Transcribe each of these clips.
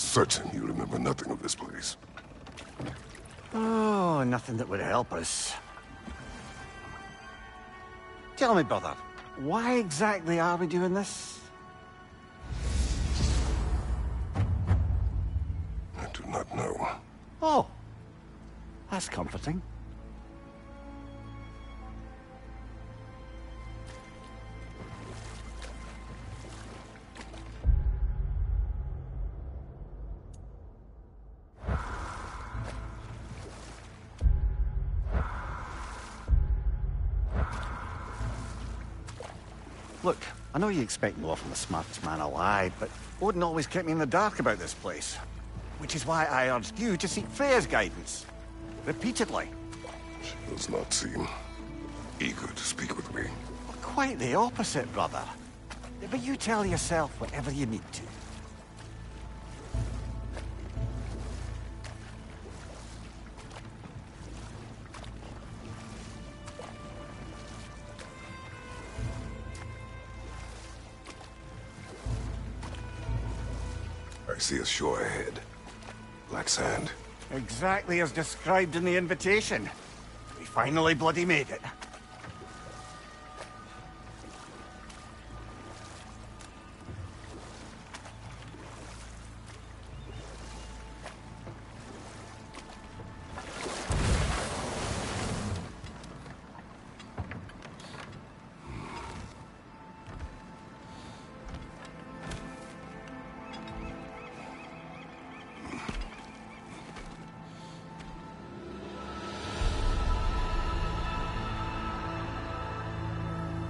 certain you remember nothing of this place. Oh, nothing that would help us. Tell me, brother, why exactly are we doing this? I do not know. Oh, that's comforting. Look, I know you expect more from the smartest man alive, but Odin always kept me in the dark about this place. Which is why I urged you to seek Freya's guidance. Repeatedly. She does not seem eager to speak with me. Well, quite the opposite, brother. But you tell yourself whatever you need to. I see a shore ahead. Black sand. Exactly as described in the invitation. We finally bloody made it.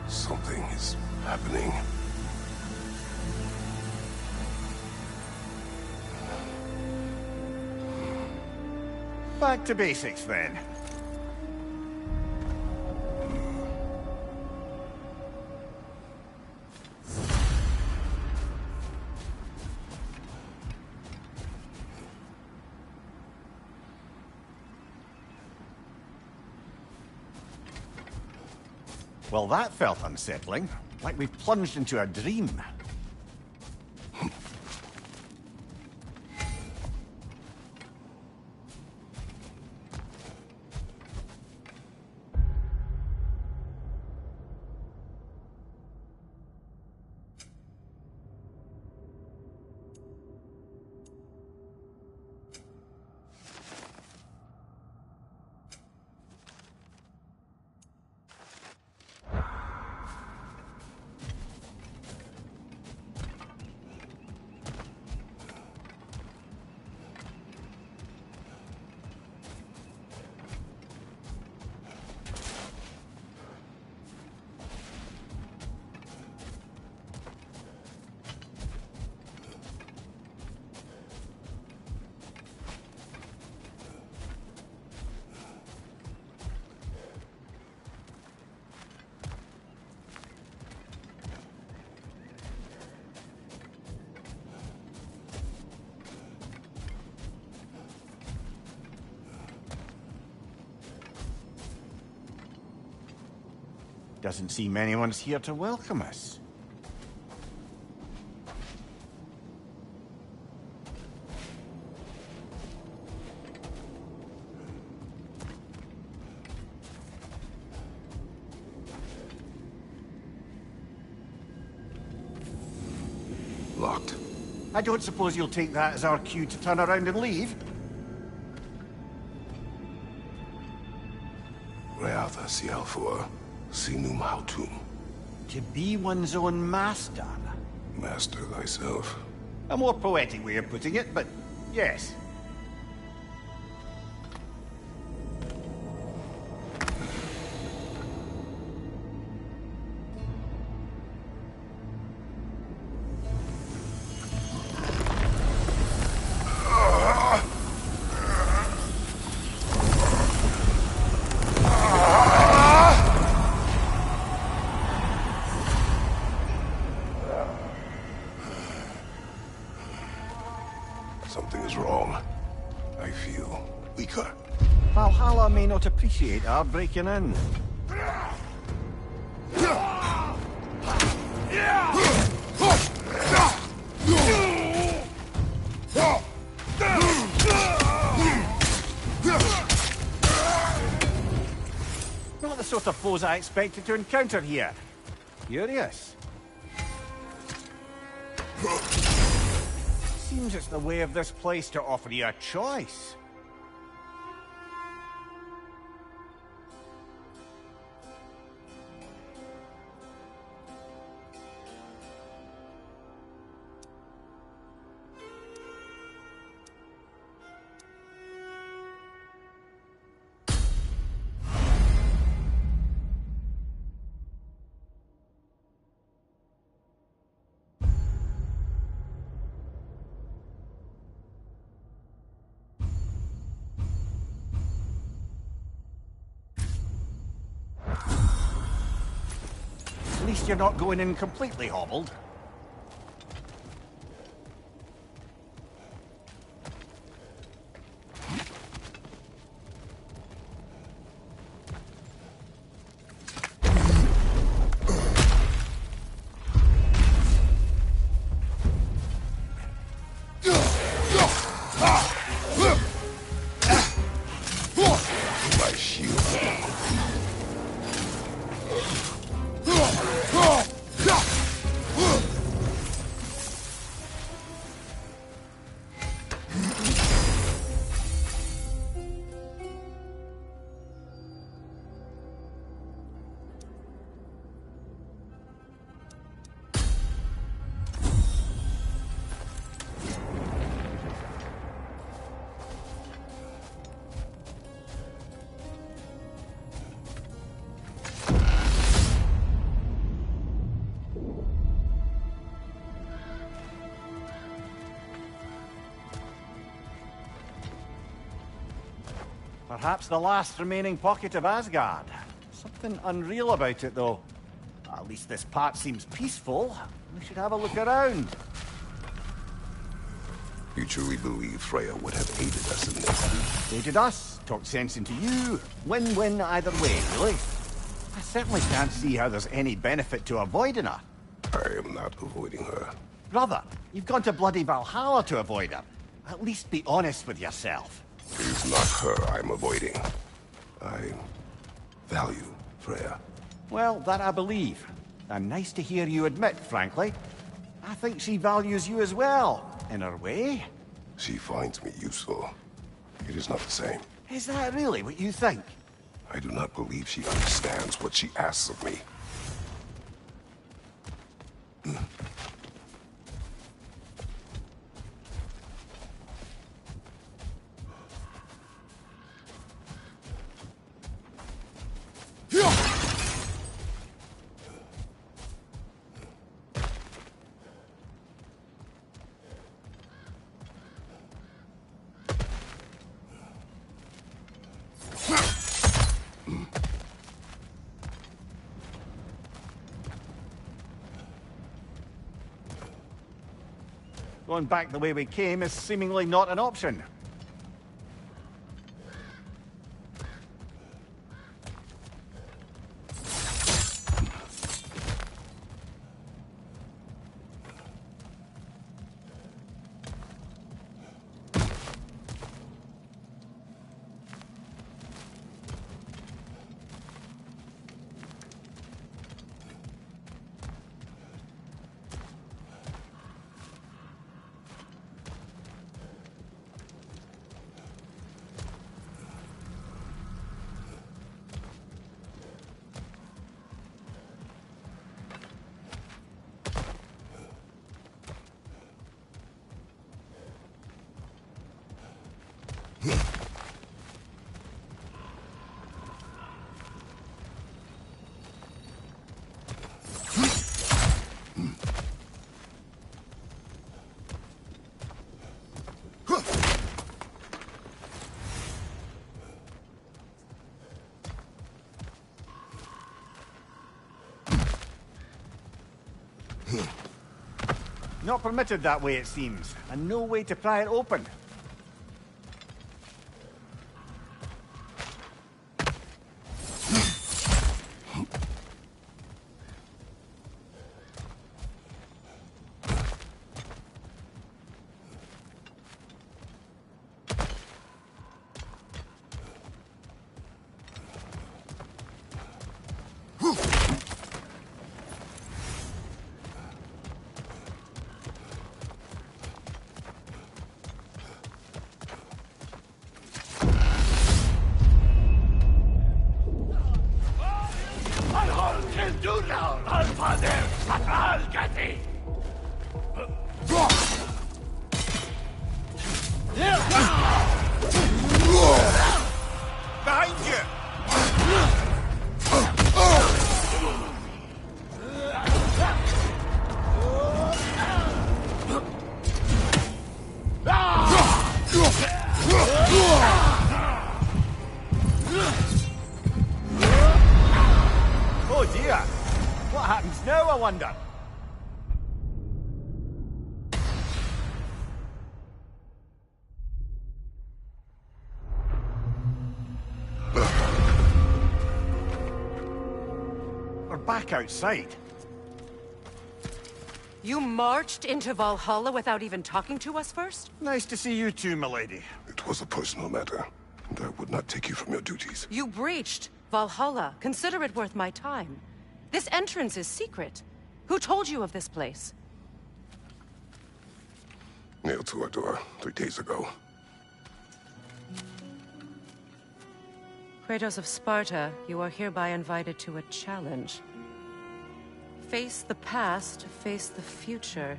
Something is happening. Back to basics, then. Well, that felt unsettling. Like we've plunged into a dream. Doesn't seem anyone's here to welcome us. Locked. I don't suppose you'll take that as our cue to turn around and leave? Reatha Sialfor, Sinum Hautum. To be one's own master. Master thyself. A more poetic way of putting it, but yes. Something is wrong. I feel weaker. Valhalla may not appreciate our breaking in. sort of foes I expected to encounter here. Curious. Seems it's the way of this place to offer you a choice. At least you're not going in completely hobbled. My shield. Perhaps the last remaining pocket of Asgard. Something unreal about it, though. At least this part seems peaceful. We should have a look around. You truly believe Freya would have aided us in this? Aided us, talked sense into you. Win-win either way, really. I certainly can't see how there's any benefit to avoiding her. I am not avoiding her. Brother, you've gone to bloody Valhalla to avoid her. At least be honest with yourself. It is not her I'm avoiding. I value Freya. Well, that I believe. And nice to hear you admit, frankly. I think she values you as well, in her way. She finds me useful. It is not the same. Is that really what you think? I do not believe she understands what she asks of me. Going back the way we came is seemingly not an option. Not permitted that way, it seems, and no way to pry it open. Behind you! Oh dear! What happens now, I wonder? We're back outside. You marched into Valhalla without even talking to us first? Nice to see you too, milady. It was a personal matter, and I would not take you from your duties. You breached Valhalla. Consider it worth my time. This entrance is secret. Who told you of this place? Nailed to our door 3 days ago. Kratos of Sparta, you are hereby invited to a challenge. Face the past, face the future.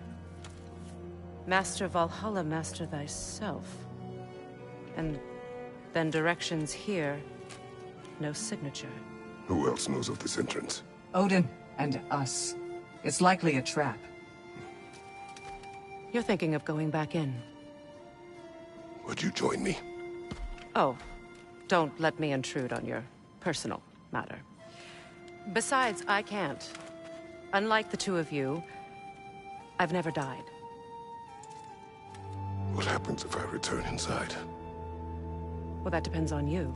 Master Valhalla, master thyself. And then directions here, no signature. Who else knows of this entrance? Odin and us. It's likely a trap. You're thinking of going back in. Would you join me? Oh, don't let me intrude on your personal matter. Besides, I can't. Unlike the two of you, I've never died. What happens if I return inside? Well, that depends on you.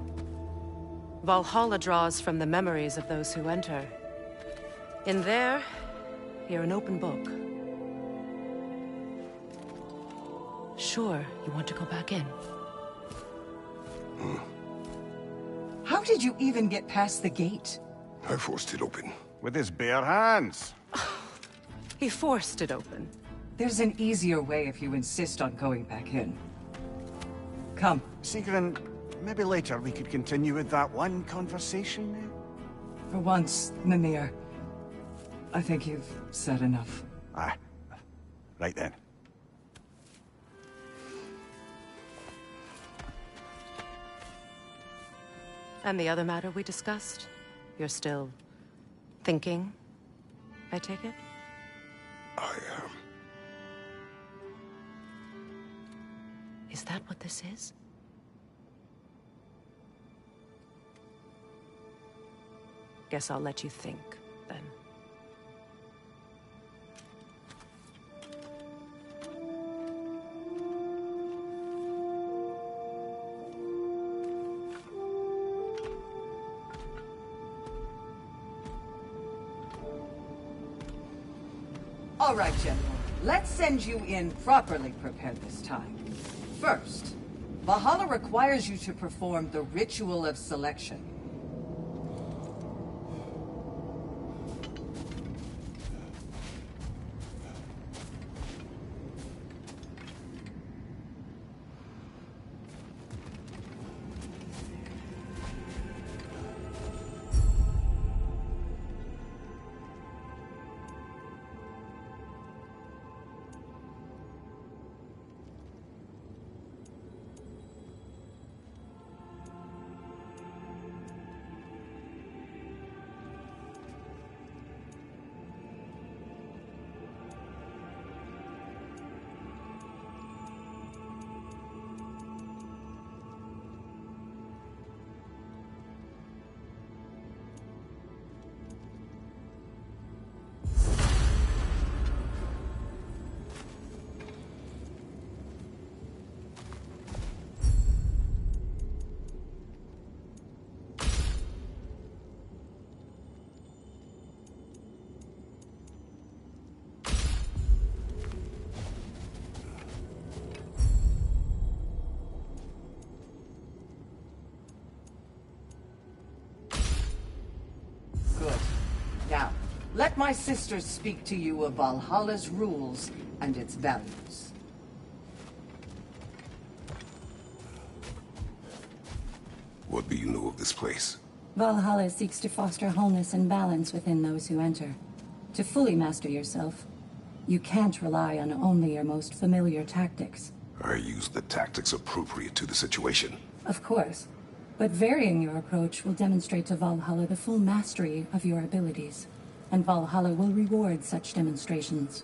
Valhalla draws from the memories of those who enter. In there, you're an open book. Sure, you want to go back in. How did you even get past the gate? I forced it open. With his bare hands. He forced it open. There's an easier way if you insist on going back in. Come. Sigrun, maybe later we could continue with that one conversation. For once, Mimir. I think you've said enough. Ah, right then. And the other matter we discussed? You're still thinking, I take it? I am. Is that what this is? Guess I'll let you think, then. All right, General. Let's send you in properly prepared this time. First, Valhalla requires you to perform the ritual of selection. Now, let my sisters speak to you of Valhalla's rules and its values. What do you know of this place? Valhalla seeks to foster wholeness and balance within those who enter. To fully master yourself, you can't rely on only your most familiar tactics. I use the tactics appropriate to the situation. Of course, but varying your approach will demonstrate to Valhalla the full mastery of your abilities, and Valhalla will reward such demonstrations.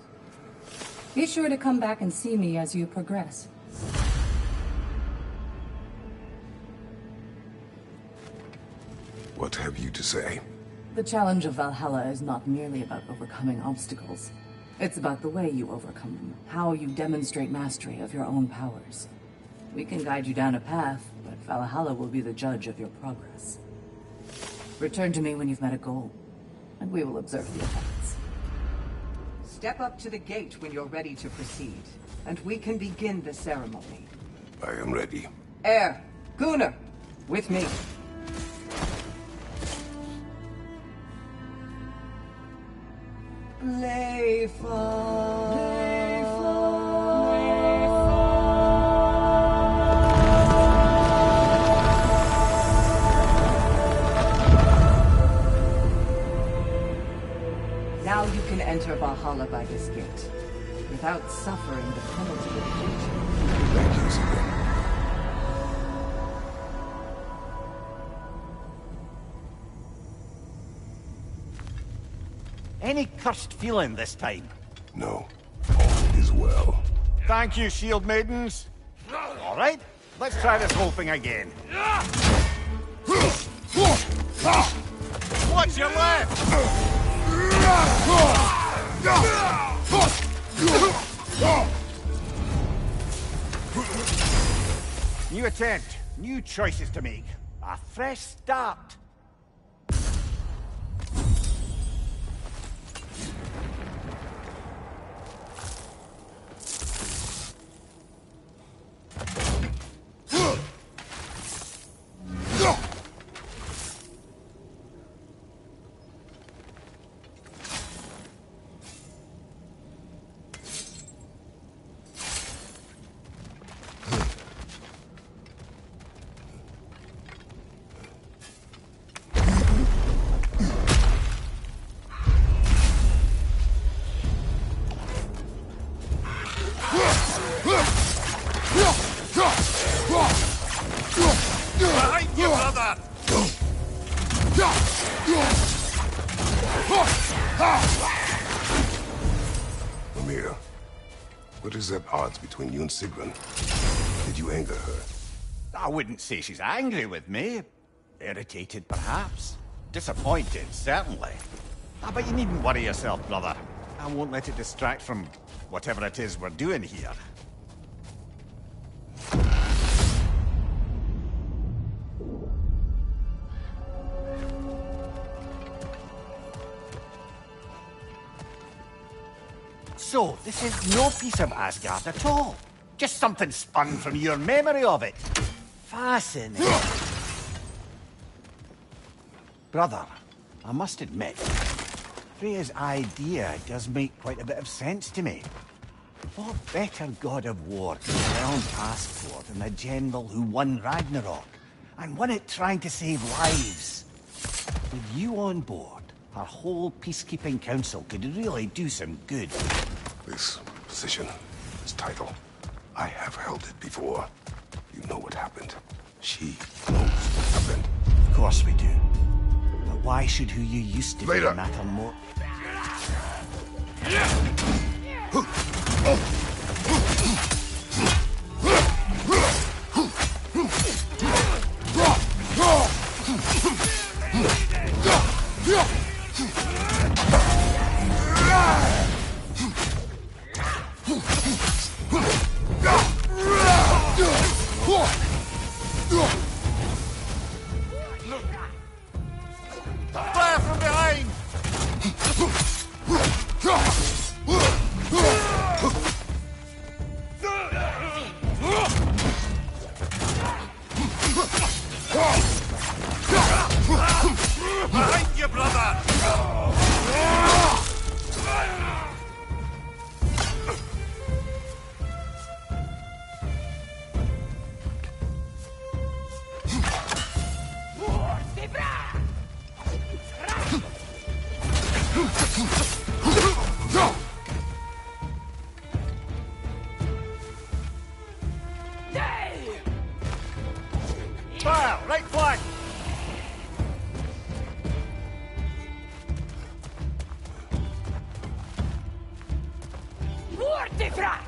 Be sure to come back and see me as you progress. What have you to say? The challenge of Valhalla is not merely about overcoming obstacles. It's about the way you overcome them, how you demonstrate mastery of your own powers. We can guide you down a path, but Valhalla will be the judge of your progress. Return to me when you've met a goal, and we will observe the effects. Step up to the gate when you're ready to proceed, and we can begin the ceremony. I am ready. Air, Gunnar, with me. Now you can enter Valhalla by this gate, without suffering the penalty of future. Thank you, Sigrun. Any cursed feeling this time? No, all is well. Thank you, shield maidens. All right, let's try this whole thing again. Watch your left! New attempt, new choices to make. A fresh start. Behind you, brother! Amir, what is at odds between you and Sigrun? Did you anger her? I wouldn't say she's angry with me. Irritated, perhaps. Disappointed, certainly. But you needn't worry yourself, brother. I won't let it distract from whatever it is we're doing here. So, this is no piece of Asgard at all. Just something spun from your memory of it. Fascinating. Brother, I must admit, Freya's idea does make quite a bit of sense to me. What better god of war could the realm ask for than the general who won Ragnarok, and won it trying to save lives? With you on board, our whole peacekeeping council could really do some good. This position, this title, I have held it before. You know what happened. She knows what happened. Of course we do. But why should who you used to be Later. matter more? Fire from behind! fire! Right flank! Mortifra!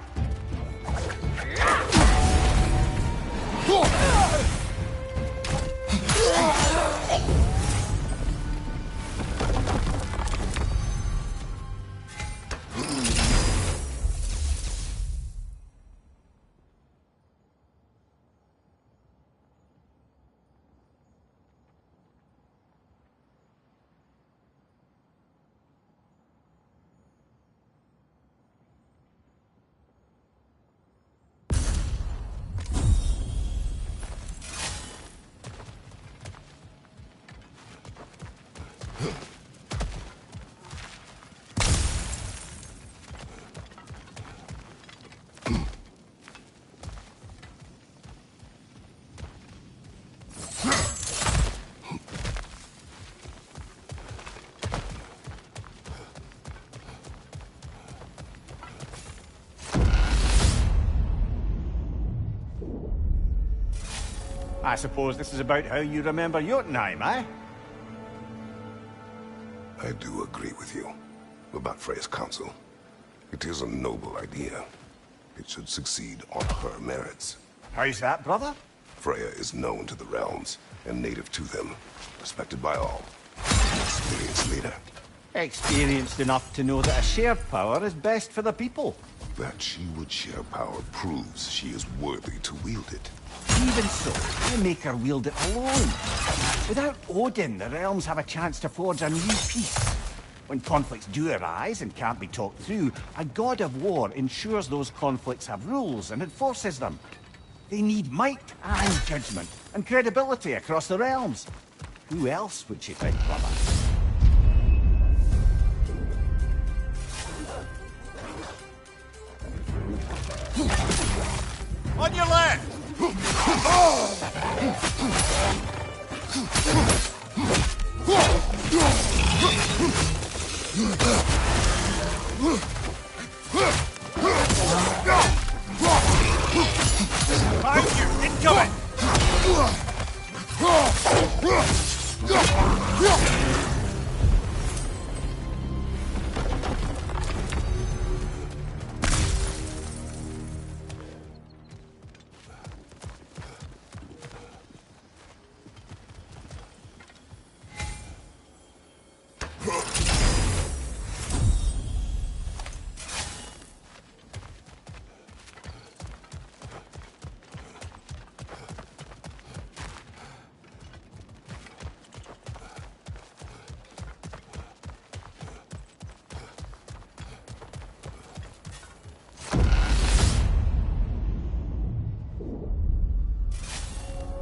I suppose this is about how you remember Jotunheim, eh? I do agree with you about Freya's council. It is a noble idea. It should succeed on her merits. How's that, brother? Freya is known to the realms and native to them, respected by all. An experienced leader. Experienced enough to know that a shared power is best for the people. That she would share power proves she is worthy to wield it. Even so, I make her wield it alone. Without Odin, the realms have a chance to forge a new peace. When conflicts do arise and can't be talked through, a god of war ensures those conflicts have rules and enforces them. They need might and judgment and credibility across the realms. Who else would you think, brother? On your left! Behind you! Incoming!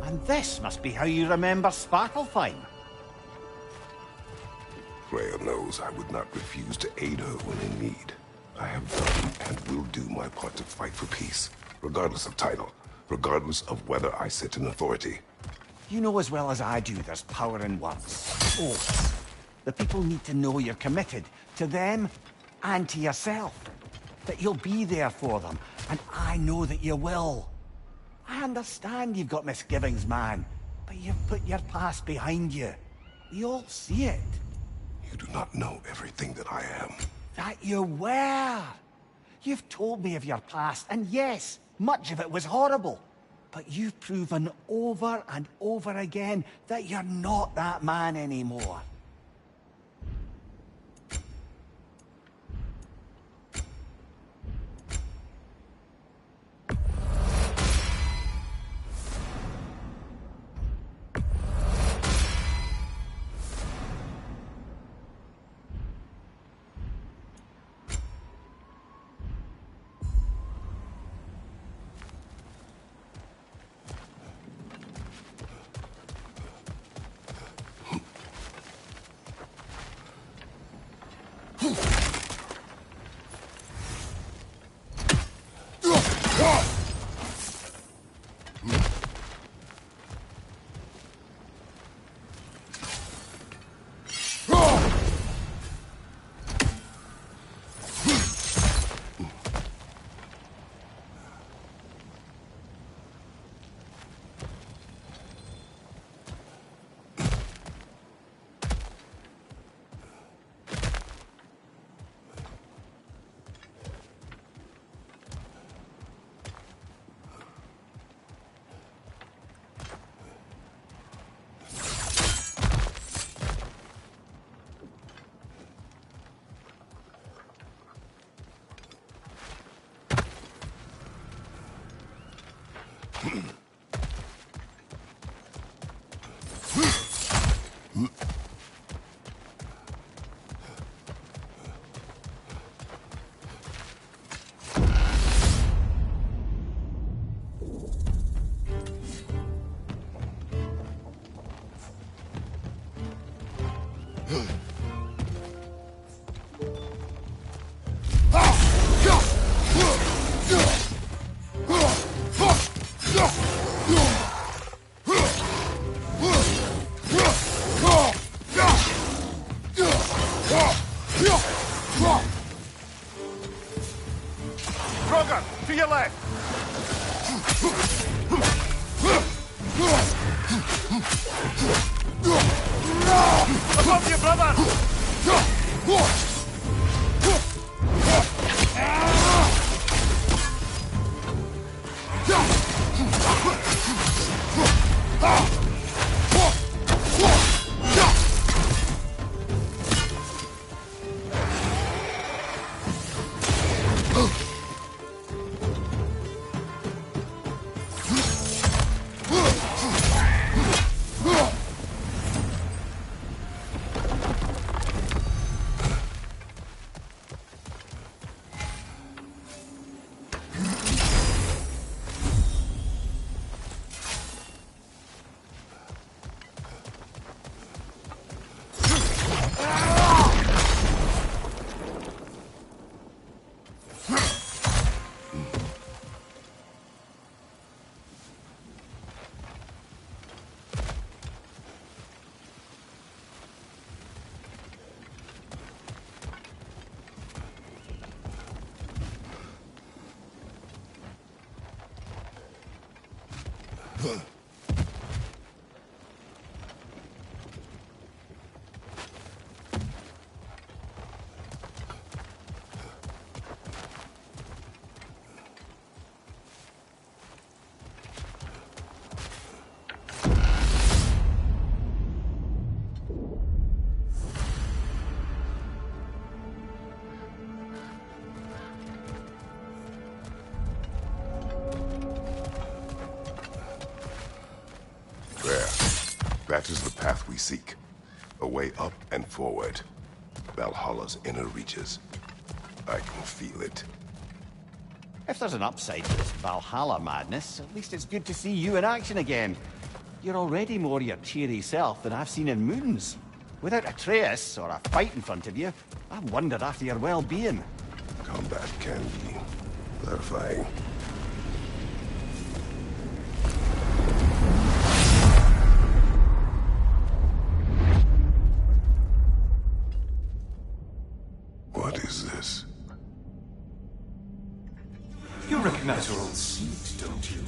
And this must be how you remember Svartalfheim. Freya knows I would not refuse to aid her when in need. I have done and will do my part to fight for peace, regardless of title, regardless of whether I sit in authority. You know as well as I do there's power in words. Oaths. The people need to know you're committed, to them and to yourself. That you'll be there for them, and I know that you will. I understand you've got misgivings, man, but you've put your past behind you. We all see it. You do not know everything that I am. That you were. You've told me of your past, and yes, much of it was horrible. But you've proven over and over again that you're not that man anymore. To your left! Above you, brother! That is the path we seek. A way up and forward. Valhalla's inner reaches. I can feel it. If there's an upside to this Valhalla madness, at least it's good to see you in action again. You're already more your cheery self than I've seen in moons. Without Atreus, or a fight in front of you, I've wondered after your well-being. Combat can be clarifying. What is this? You recognize your old seat, don't you?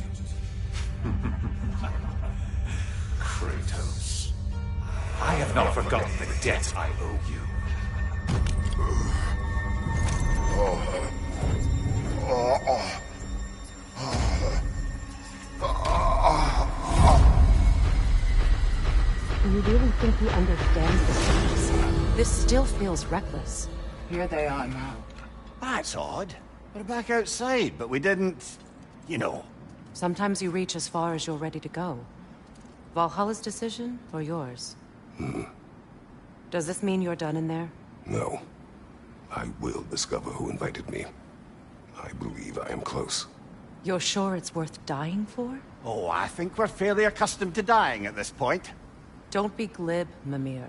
Kratos. I have not forgotten the debt I owe you. Do you really think he understands the stakes? This still feels reckless. Here they are now. That's odd. We're back outside, but we didn't... you know. Sometimes you reach as far as you're ready to go. Valhalla's decision, or yours? Does this mean you're done in there? No. I will discover who invited me. I believe I am close. You're sure it's worth dying for? Oh, I think we're fairly accustomed to dying at this point. Don't be glib, Mimir.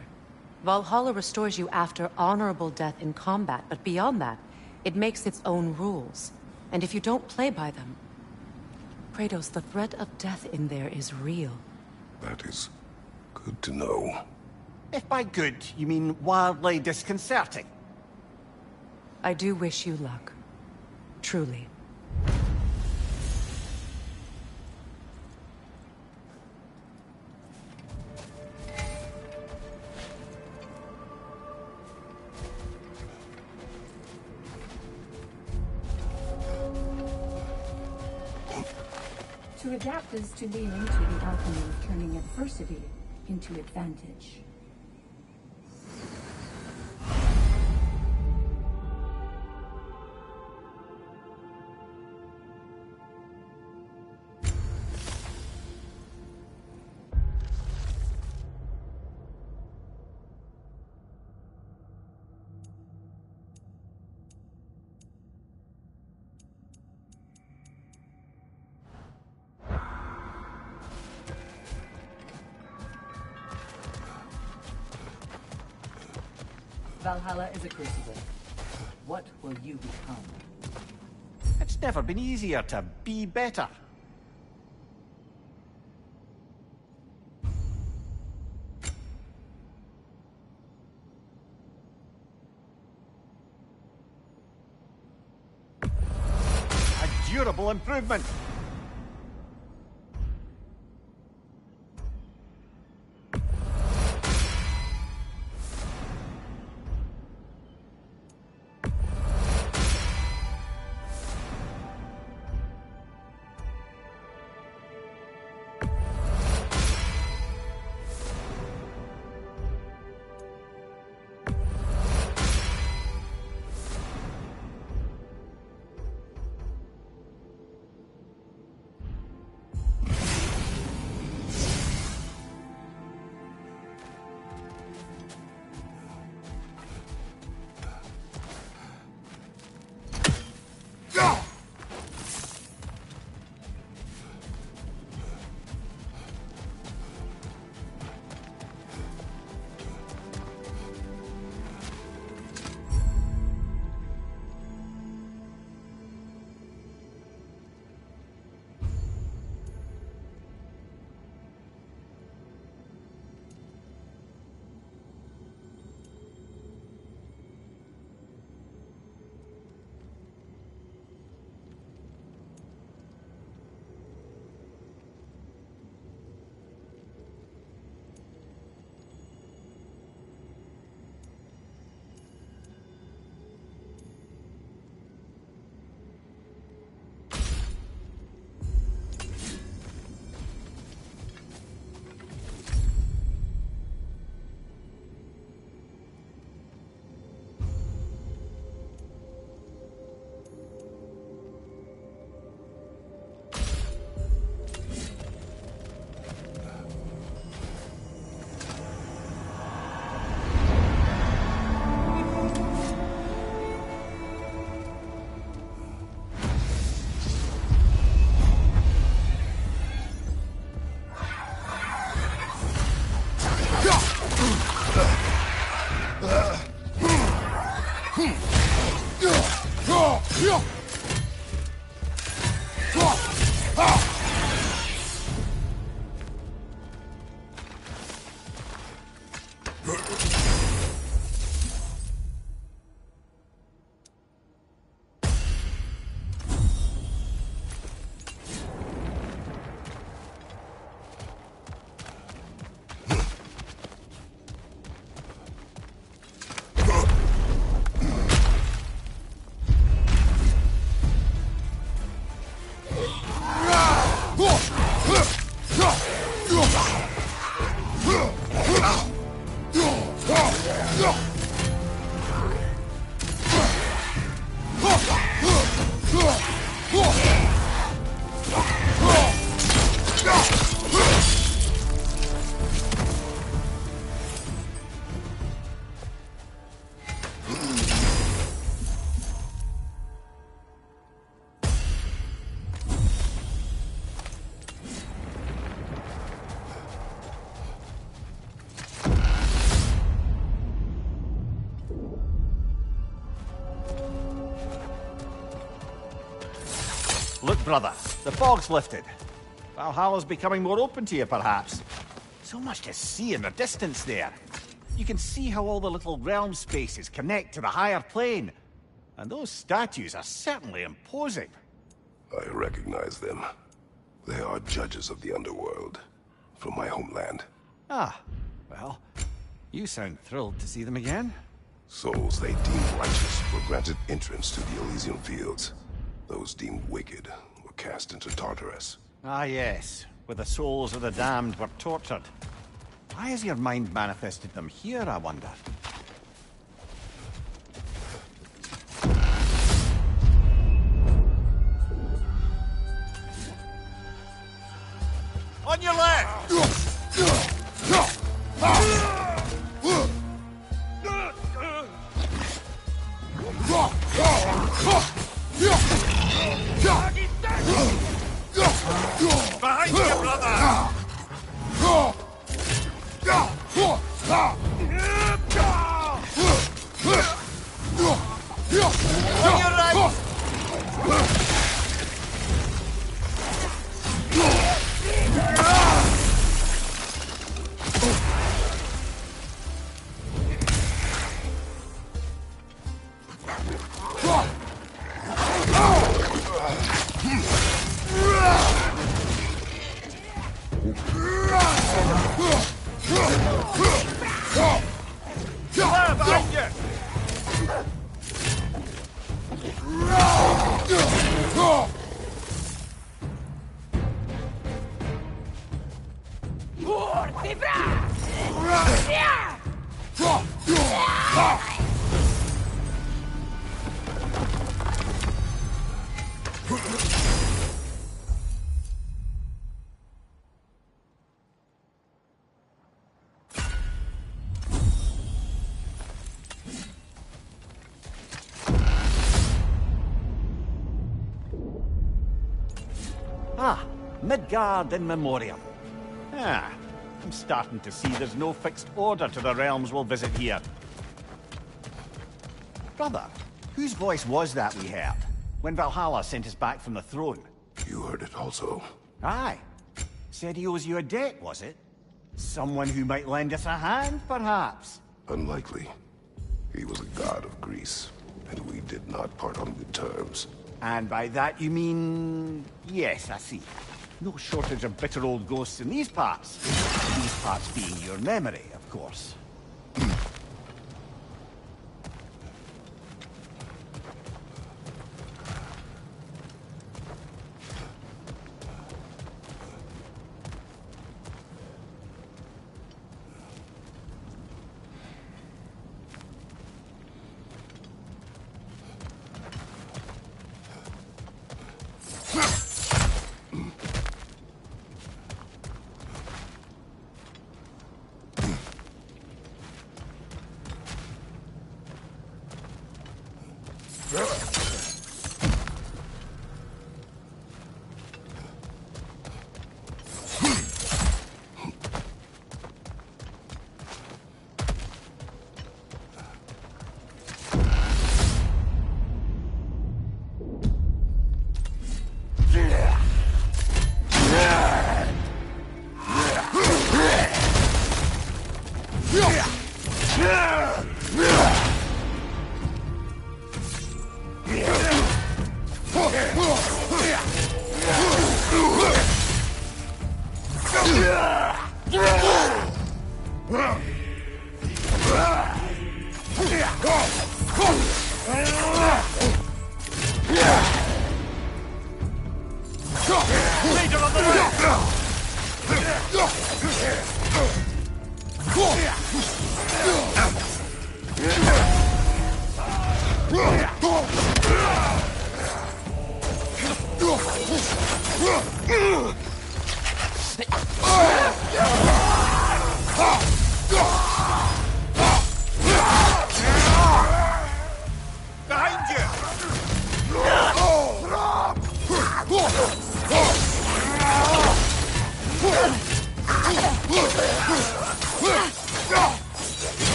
Valhalla restores you after honorable death in combat, but beyond that, it makes its own rules. And if you don't play by them... Kratos, the threat of death in there is real. That is good to know. If by good, you mean wildly disconcerting. I do wish you luck. Truly. To adapt is to lean into the alchemy of turning adversity into advantage. Valhalla is a crucible. What will you become? It's never been easier to be better. A durable improvement. Look, brother, the fog's lifted. Valhalla's becoming more open to you, perhaps. So much to see in the distance there. You can see how all the little realm spaces connect to the higher plane. And those statues are certainly imposing. I recognize them. They are judges of the underworld, from my homeland. Ah, well, you sound thrilled to see them again. Souls they deemed righteous were granted entrance to the Elysian fields. Those deemed wicked were cast into Tartarus. Ah, yes, where the souls of the damned were tortured. Why has your mind manifested them here, I wonder? On your left! Behind you, brother! Ah, Midgard in memoriam. Ah, I'm starting to see there's no fixed order to the realms we'll visit here. Brother, whose voice was that we heard when Valhalla sent us back from the throne? You heard it also. Aye. Said he owes you a debt, was it? Someone who might lend us a hand, perhaps? Unlikely. He was a god of Greece, and we did not part on good terms. And by that you mean... Yes, I see. No shortage of bitter old ghosts in these parts. These parts being your memory, of course.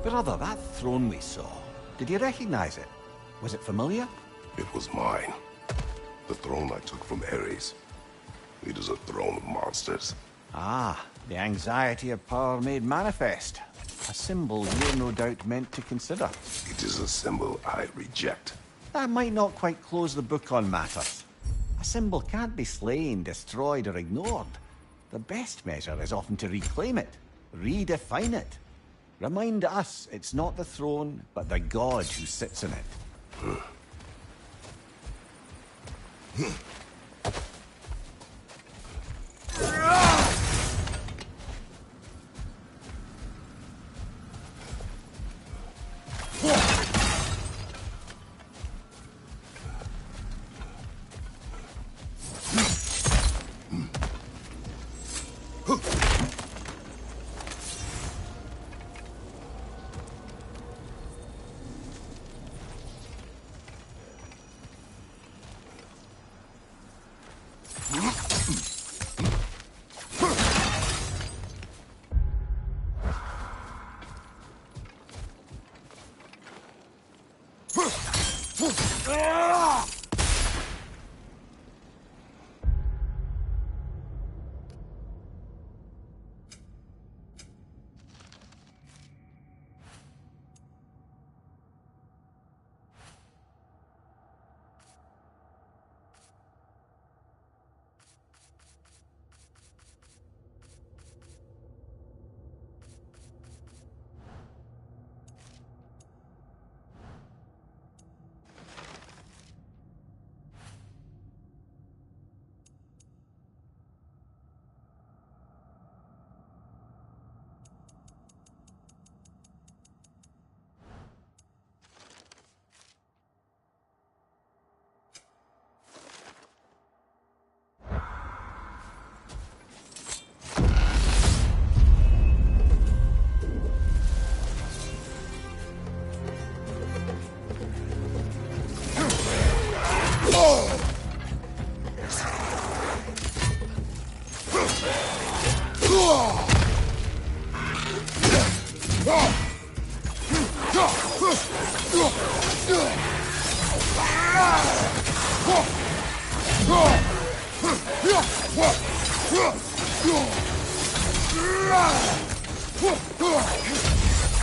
Brother, that throne we saw, did you recognize it? Was it familiar? It was mine. The throne I took from Ares. It is a throne of monsters. Ah, the anxiety of power made manifest. A symbol you're no doubt meant to consider. It is a symbol I reject. That might not quite close the book on matters. A symbol can't be slain, destroyed, or ignored. The best measure is often to reclaim it, redefine it. Remind us it's not the throne, but the god who sits in it.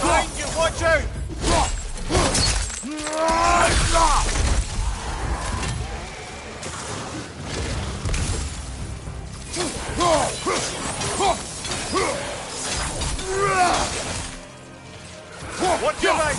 Behind you, watch out! Watch your right!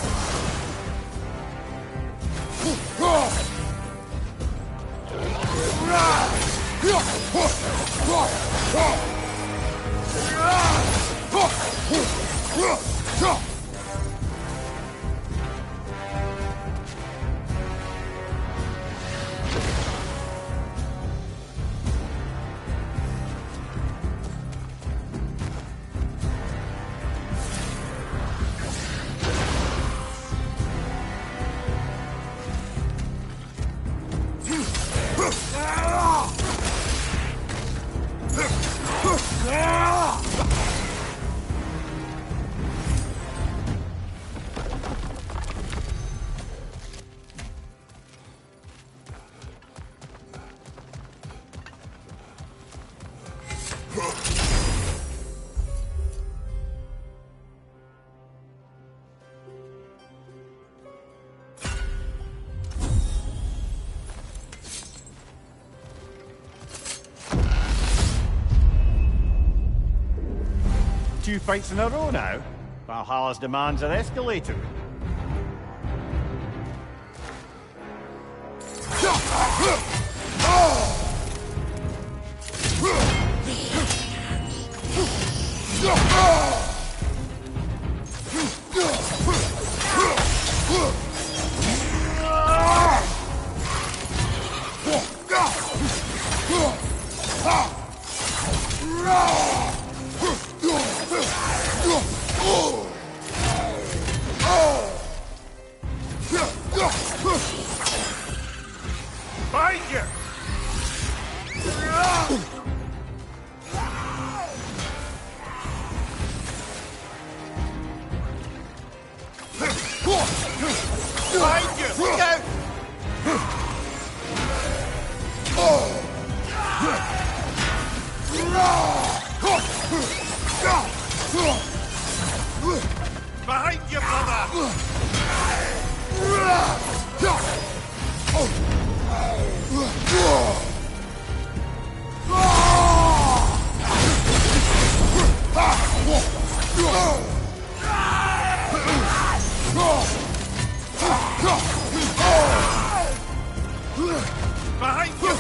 Two fights in a row now. Valhalla's demands are escalating. Behind you! Behind you! Look out! Behind you, brother! Behind you,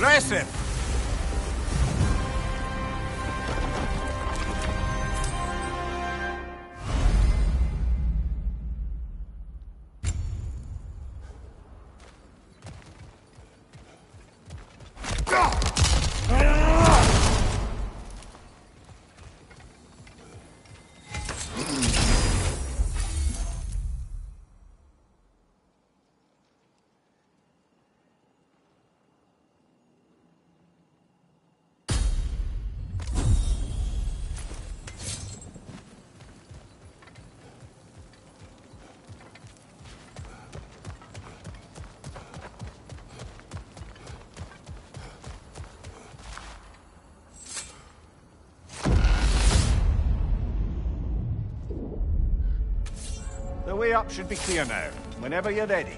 Impressive! The way up should be clear now, whenever you're ready.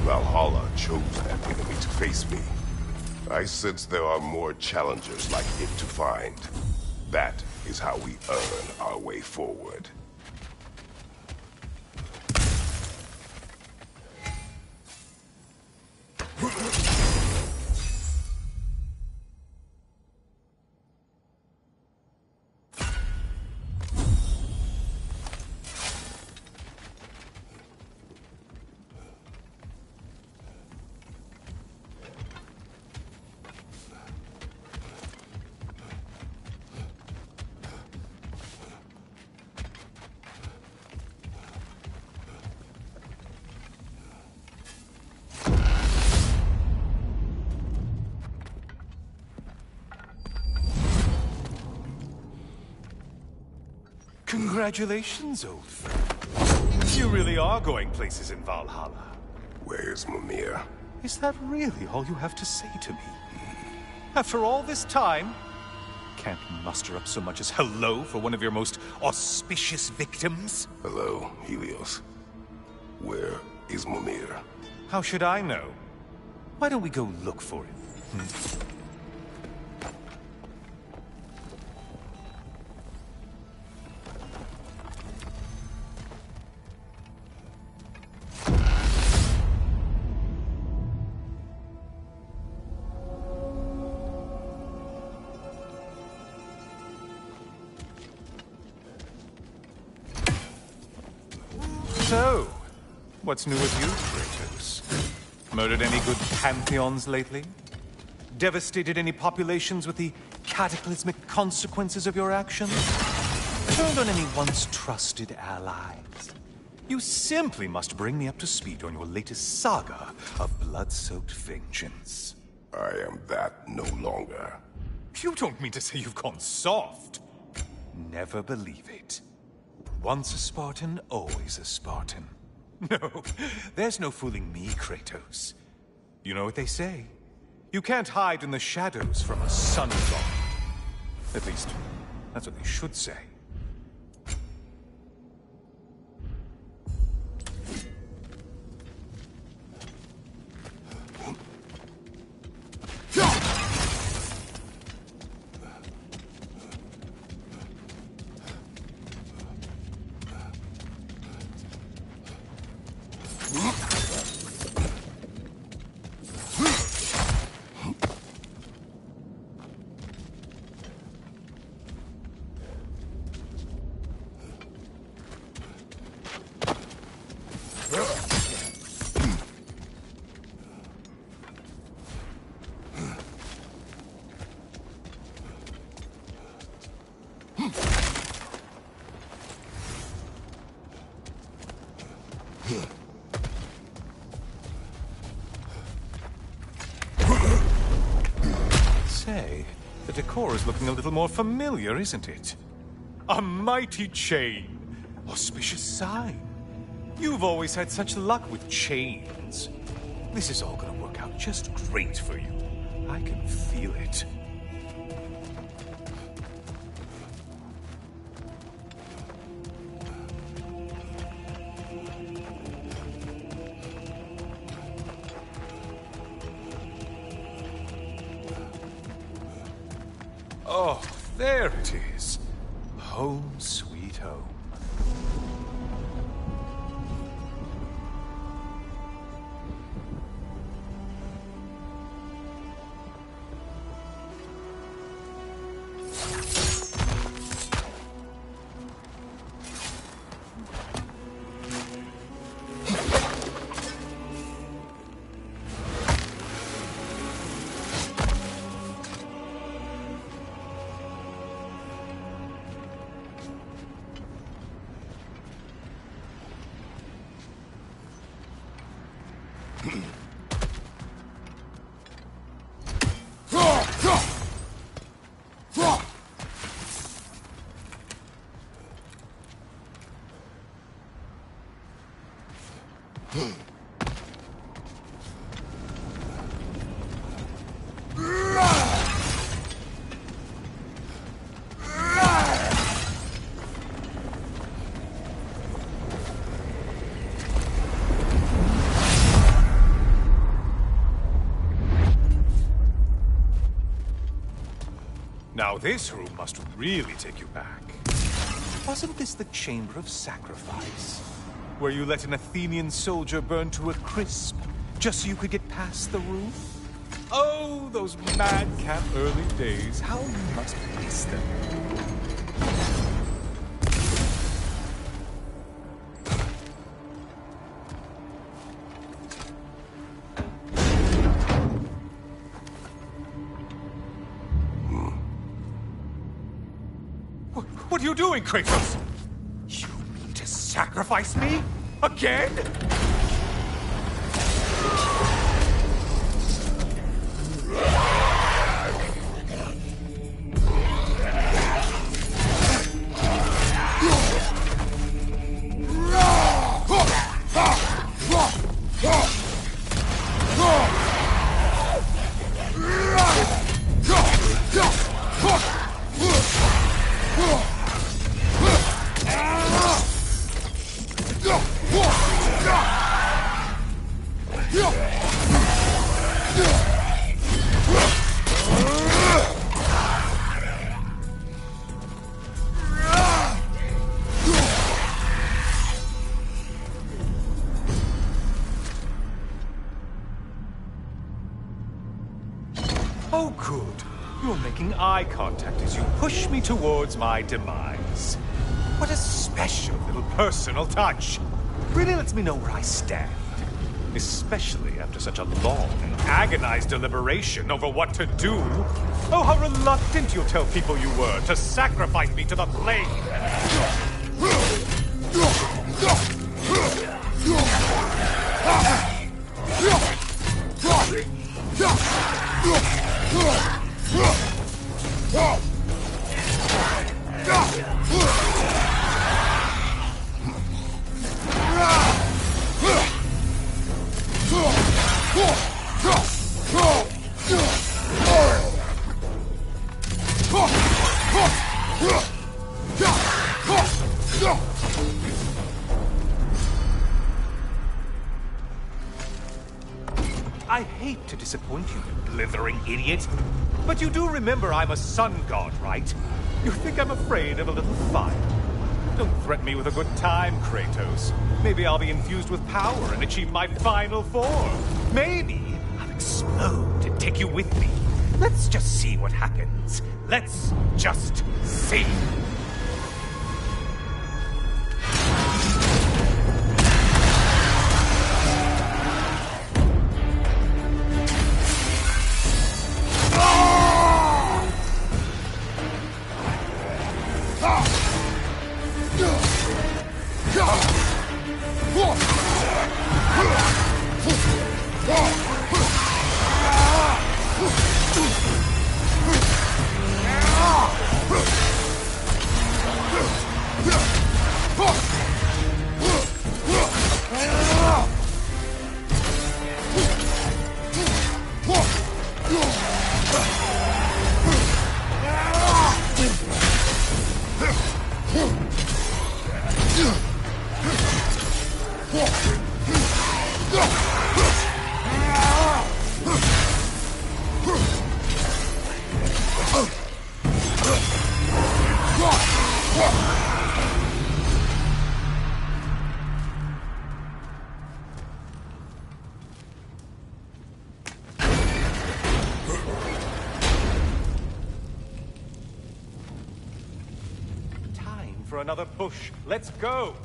Valhalla chose that enemy to face me. I sense there are more challengers like it to find. That is how we earn our way forward. Congratulations, old friend. You really are going places in Valhalla. Where's Mimir? Is that really all you have to say to me? After all this time, can't muster up so much as hello for one of your most auspicious victims? Hello, Helios. Where is Mimir? How should I know? Why don't we go look for him? So, what's new with you, Kratos? Murdered any good pantheons lately? Devastated any populations with the cataclysmic consequences of your actions? Turned on any once trusted allies? You simply must bring me up to speed on your latest saga of blood-soaked vengeance. I am that no longer. You don't mean to say you've gone soft? Never believe it. Once a Spartan, always a Spartan. No, there's no fooling me, Kratos. You know what they say. You can't hide in the shadows from a sun god. At least, that's what they should say. Say, the decor is looking a little more familiar, isn't it? A mighty chain. Auspicious sign. You've always had such luck with chains. This is all gonna work out just great for you. I can feel it. Oh, there it is. Home sweet home. Now this room must really take you back. Wasn't this the Chamber of Sacrifice? Where you let an Athenian soldier burn to a crisp, just so you could get past the roof? Oh, those madcap early days. How you must miss them. What are you doing, Kratos? You mean to sacrifice me? Again? Oh, good. You're making eye contact as you push me towards my demise. What a special little personal touch. Really lets me know where I stand. Especially after such a long and agonized deliberation over what to do. Oh, how reluctant you'll tell people you were to sacrifice me to the flame. I hate to disappoint you, you blithering idiot. But you do remember I'm a sun god, right? You think I'm afraid of a little fire? Don't threaten me with a good time, Kratos. Maybe I'll be infused with power and achieve my final form. Maybe I'll explode and take you with me. Let's just see what happens. Let's just see. For another push. Let's go!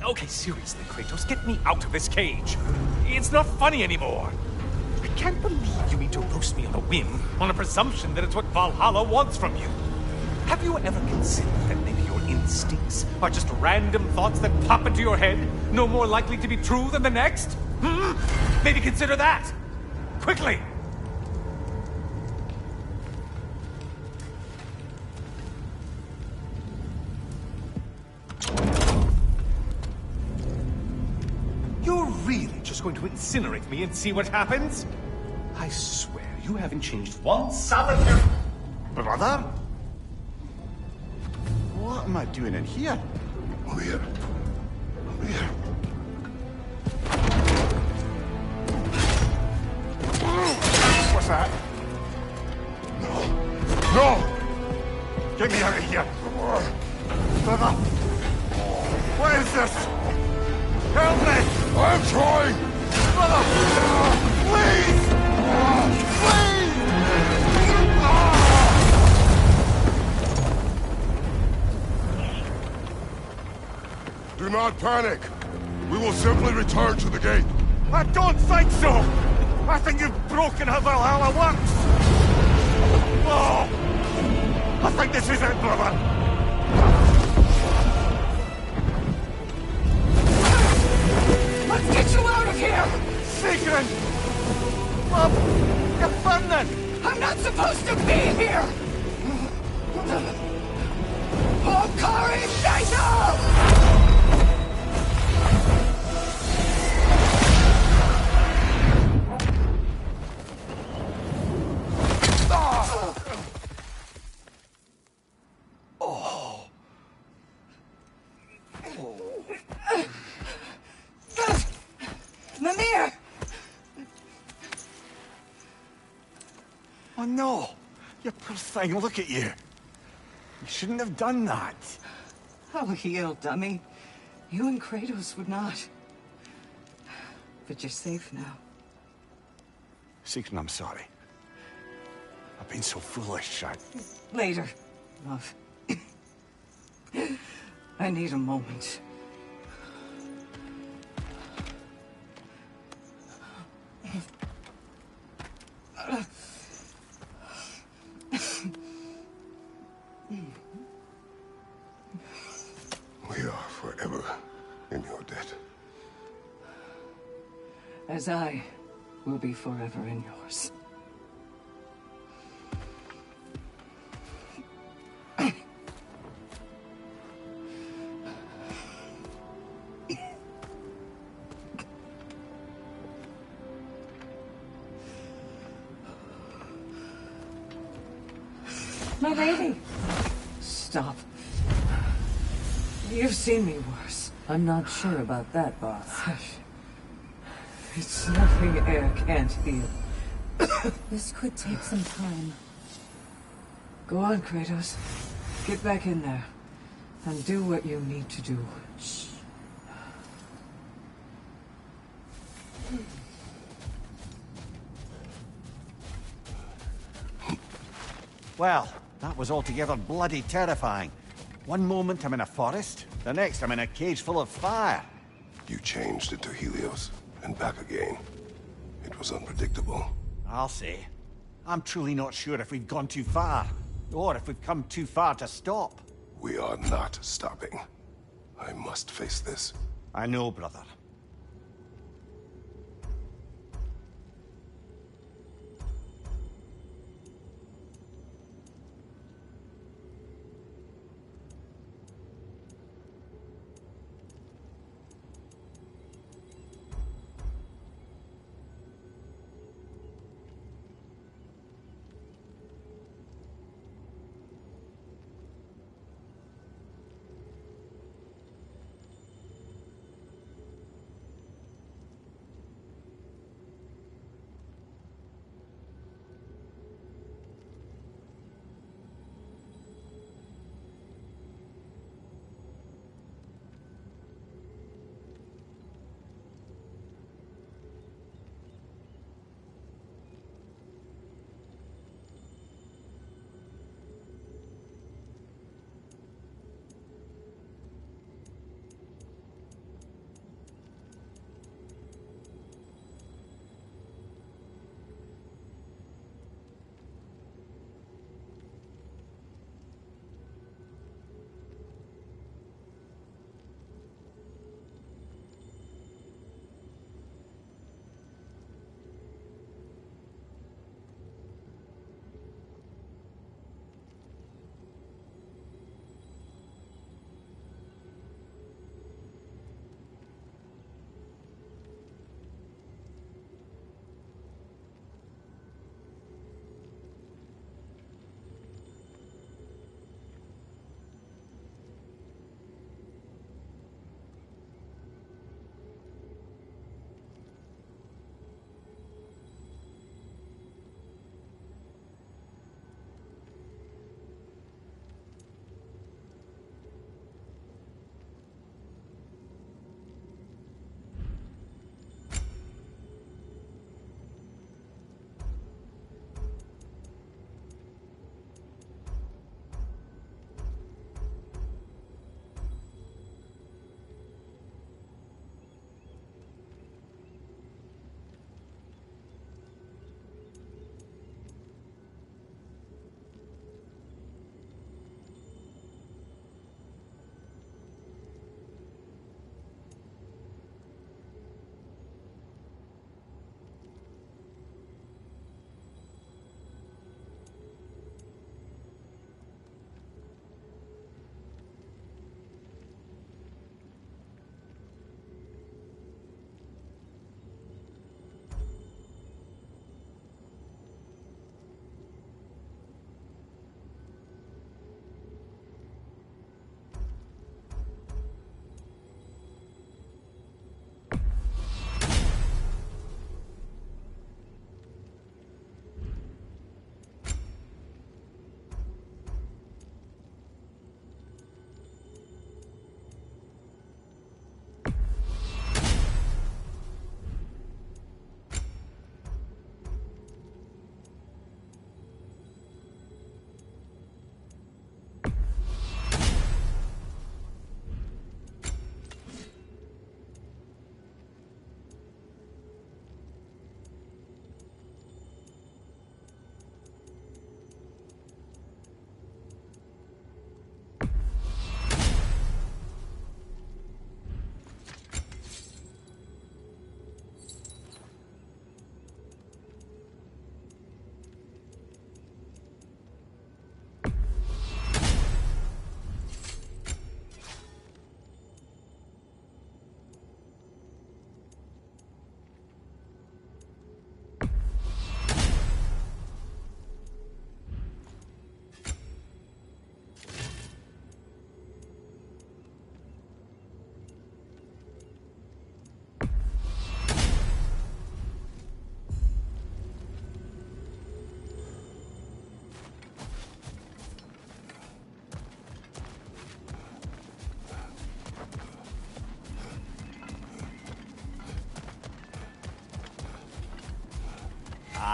Okay, seriously, Kratos, get me out of this cage. It's not funny anymore. I can't believe you mean to roast me on a whim, on a presumption that it's what Valhalla wants from you. Have you ever considered that maybe your instincts are just random thoughts that pop into your head, no more likely to be true than the next? Maybe consider that! Quickly! You're really just going to incinerate me and see what happens? I swear, you haven't changed one solitary... Brother? What am I doing in here? Over here. Over here. What's that? No! Get me out of here! Brother! What is this? Help me! I'm trying! Brother! Please! Please! Do not panic. We will simply return to the gate. I don't think so! I think you've broken how Valhalla works! Oh! I think this is it, brother! Let's get you out of here! Sigrun! Love! You're burning! I'm not supposed to be here! Hokari Naito! Mimir! Oh no! You poor thing, look at you! You shouldn't have done that! I'll heal, dummy. You and Kratos would not. But you're safe now. Sigrun, I'm sorry. I've been so foolish, Later, love. I need a moment. We are forever in your debt. As I will be forever in yours. My lady! Stop. You've seen me worse. I'm not sure about that, boss. It's nothing air can't heal. This could take some time. Go on, Kratos. Get back in there. And do what you need to do. Shh. Well, that was altogether bloody terrifying. One moment I'm in a forest, the next I'm in a cage full of fire. You changed into Helios, and back again. It was unpredictable. I'll say. I'm truly not sure if we've gone too far, or if we've come too far to stop. We are not stopping. I must face this. I know, brother.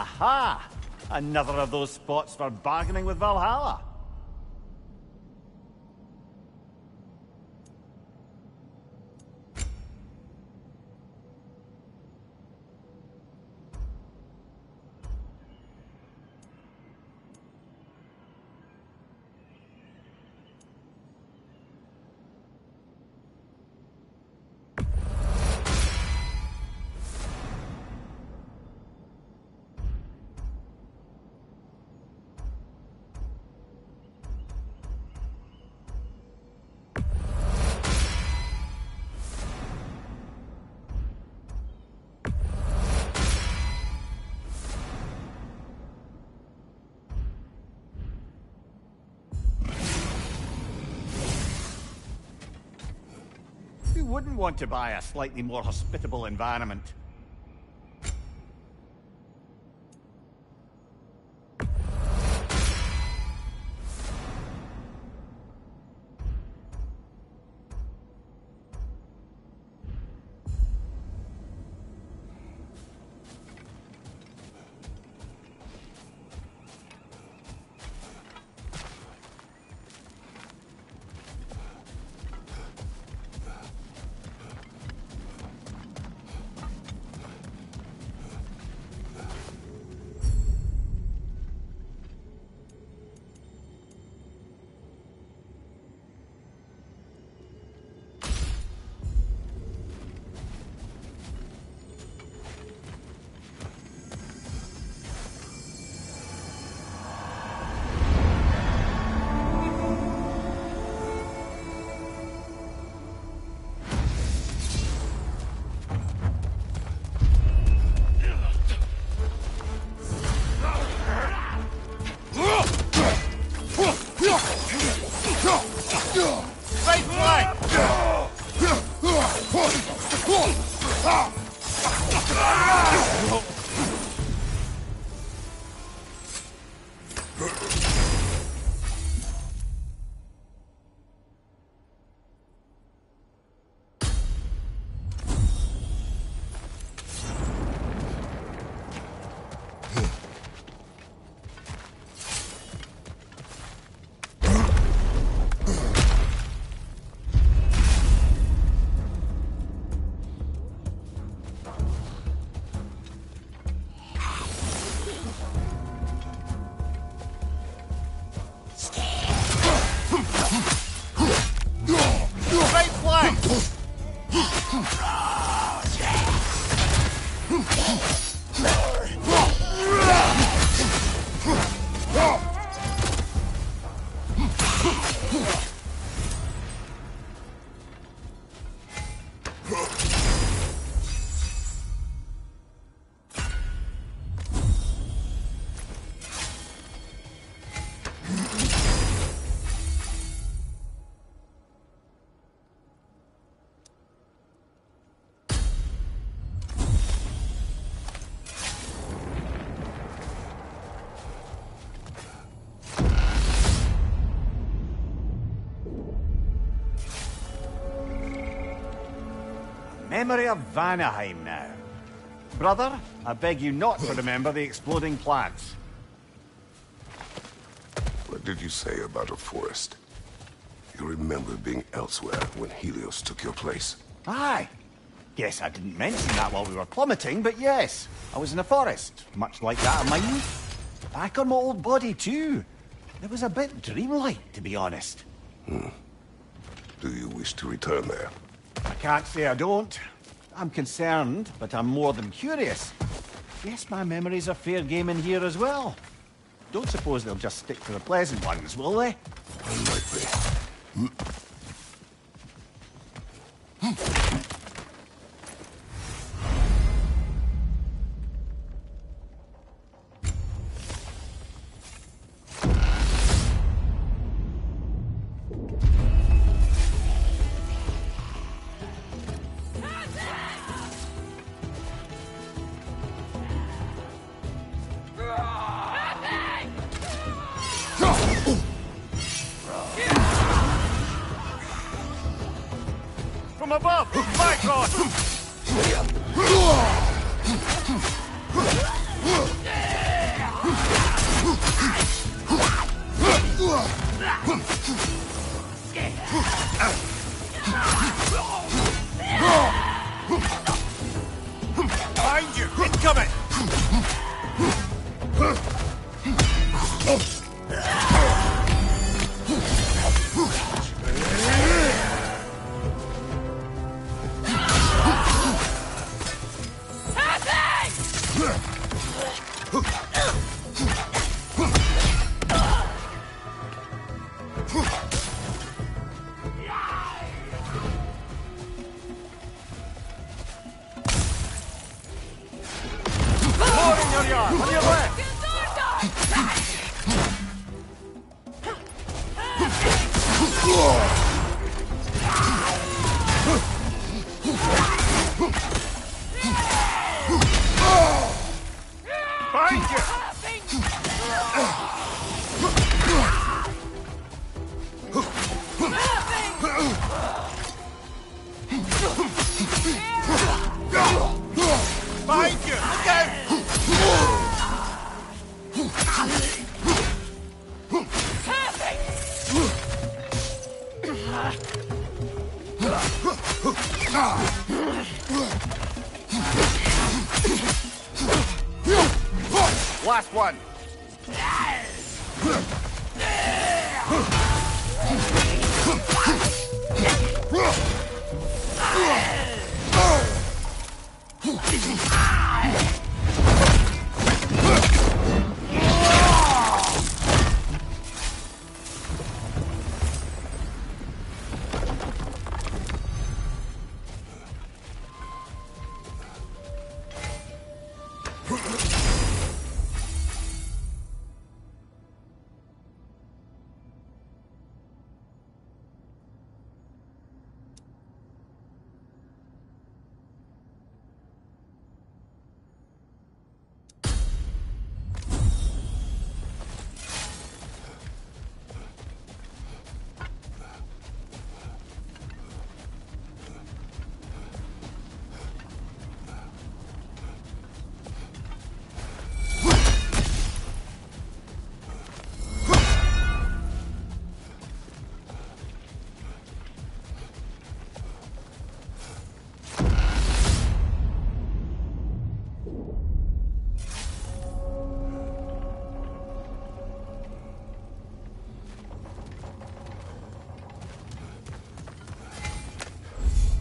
Aha! Another of those spots for bargaining with Valhalla. Who wouldn't want to buy a slightly more hospitable environment? Right flank! Memory of Vanaheim now. Brother, I beg you not to remember the exploding plants. What did you say about a forest? You remember being elsewhere when Helios took your place? Aye. Guess I didn't mention that while we were plummeting, but yes. I was in a forest, much like that of my youth. Back on my old body, too. It was a bit dreamlike, to be honest. Do you wish to return there? I can't say I don't. I'm concerned, but I'm more than curious. Guess my memories are fair game in here as well. Don't suppose they'll just stick to the pleasant ones, will they? Unlikely. From above! My God! Last one.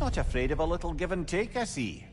Not afraid of a little give and take, I see.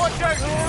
Watch out!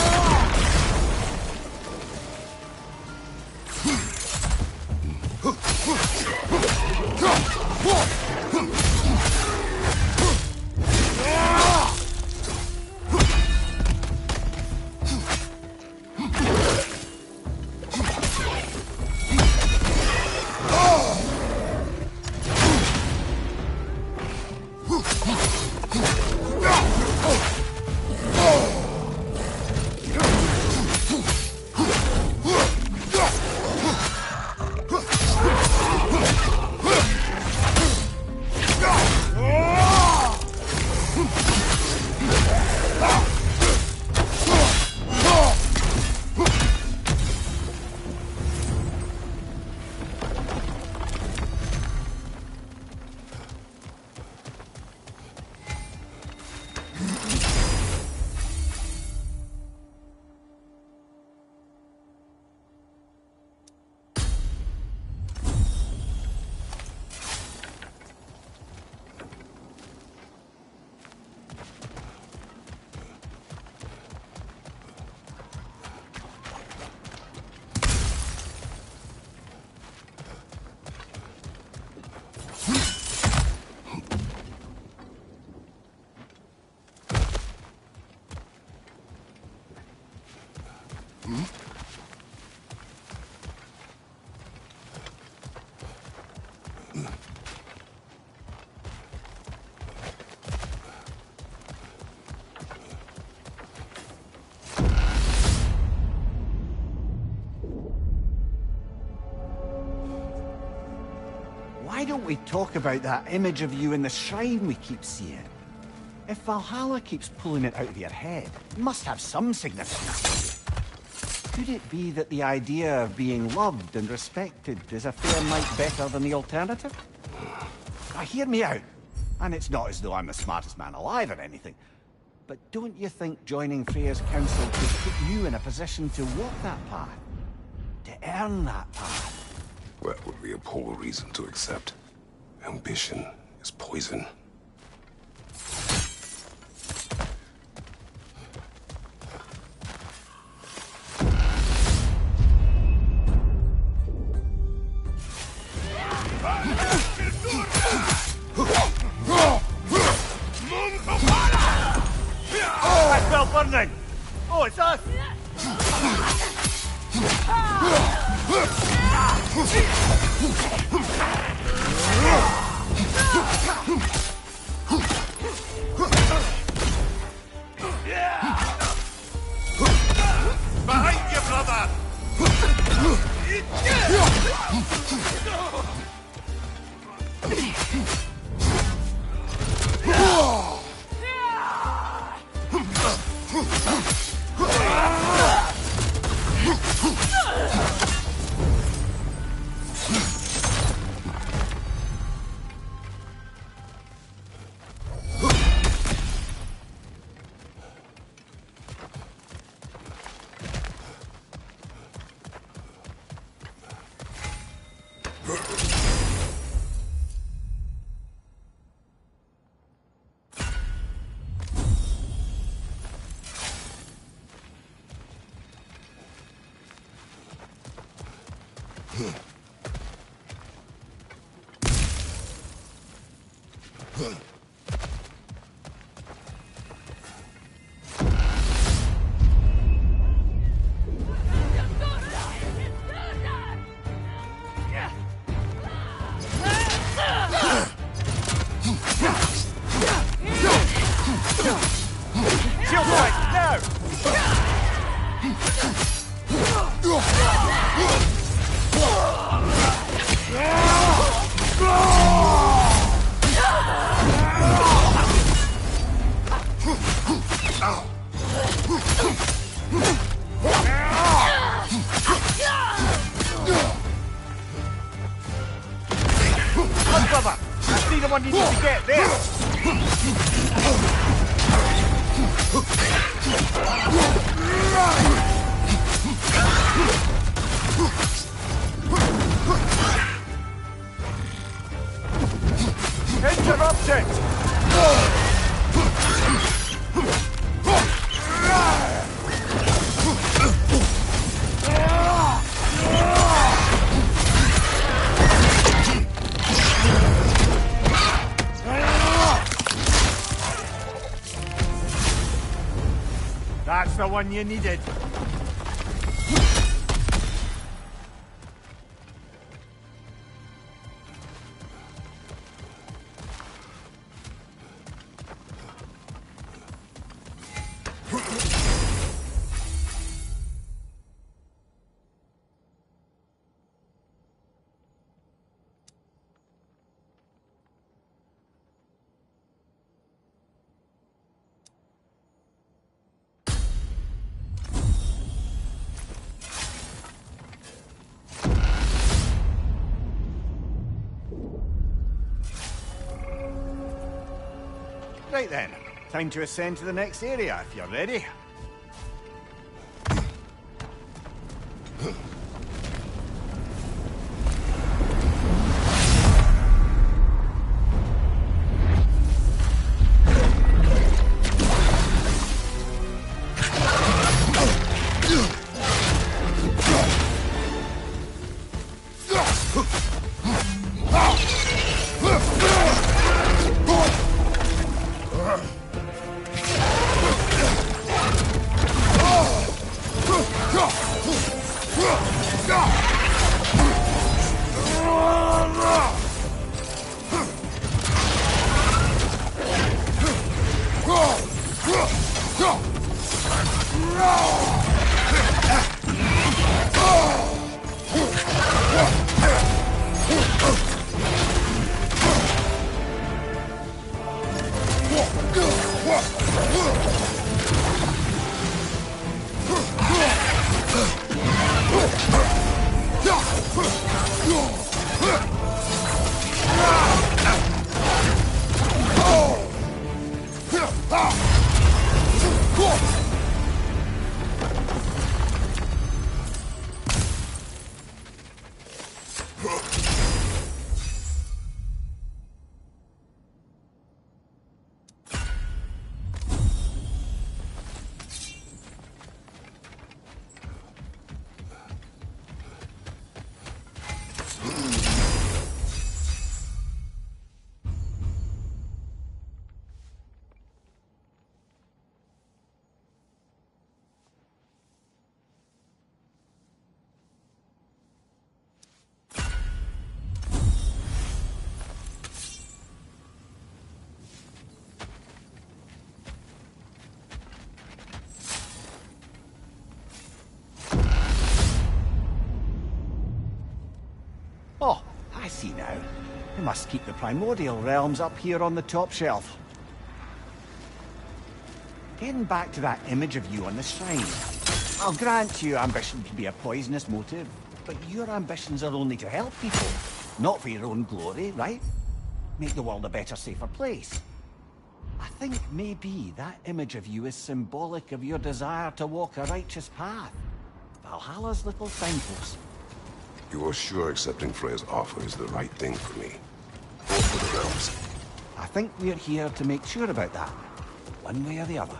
Why don't we talk about that image of you in the shrine we keep seeing? If Valhalla keeps pulling it out of your head, it must have some significance. Could it be that the idea of being loved and respected is a fair mite better than the alternative? Now, hear me out. And it's not as though I'm the smartest man alive or anything. But don't you think joining Freya's council could put you in a position to walk that path? To earn that path? That would be a poor reason to accept. Ambition is poison. I smell burning! Oh, it's us! Behind you, brother! Someone needs to get this! Interrupted! That's the one you needed. Right then, time to ascend to the next area if you're ready. Oh, I see now. We must keep the primordial realms up here on the top shelf. Getting back to that image of you on the shrine. I'll grant you ambition can be a poisonous motive, but your ambitions are only to help people, not for your own glory, right? Make the world a better, safer place. I think maybe that image of you is symbolic of your desire to walk a righteous path. Valhalla's little signpost. You're sure accepting Freya's offer is the right thing for me? Or for the realms? I think we're here to make sure about that, one way or the other.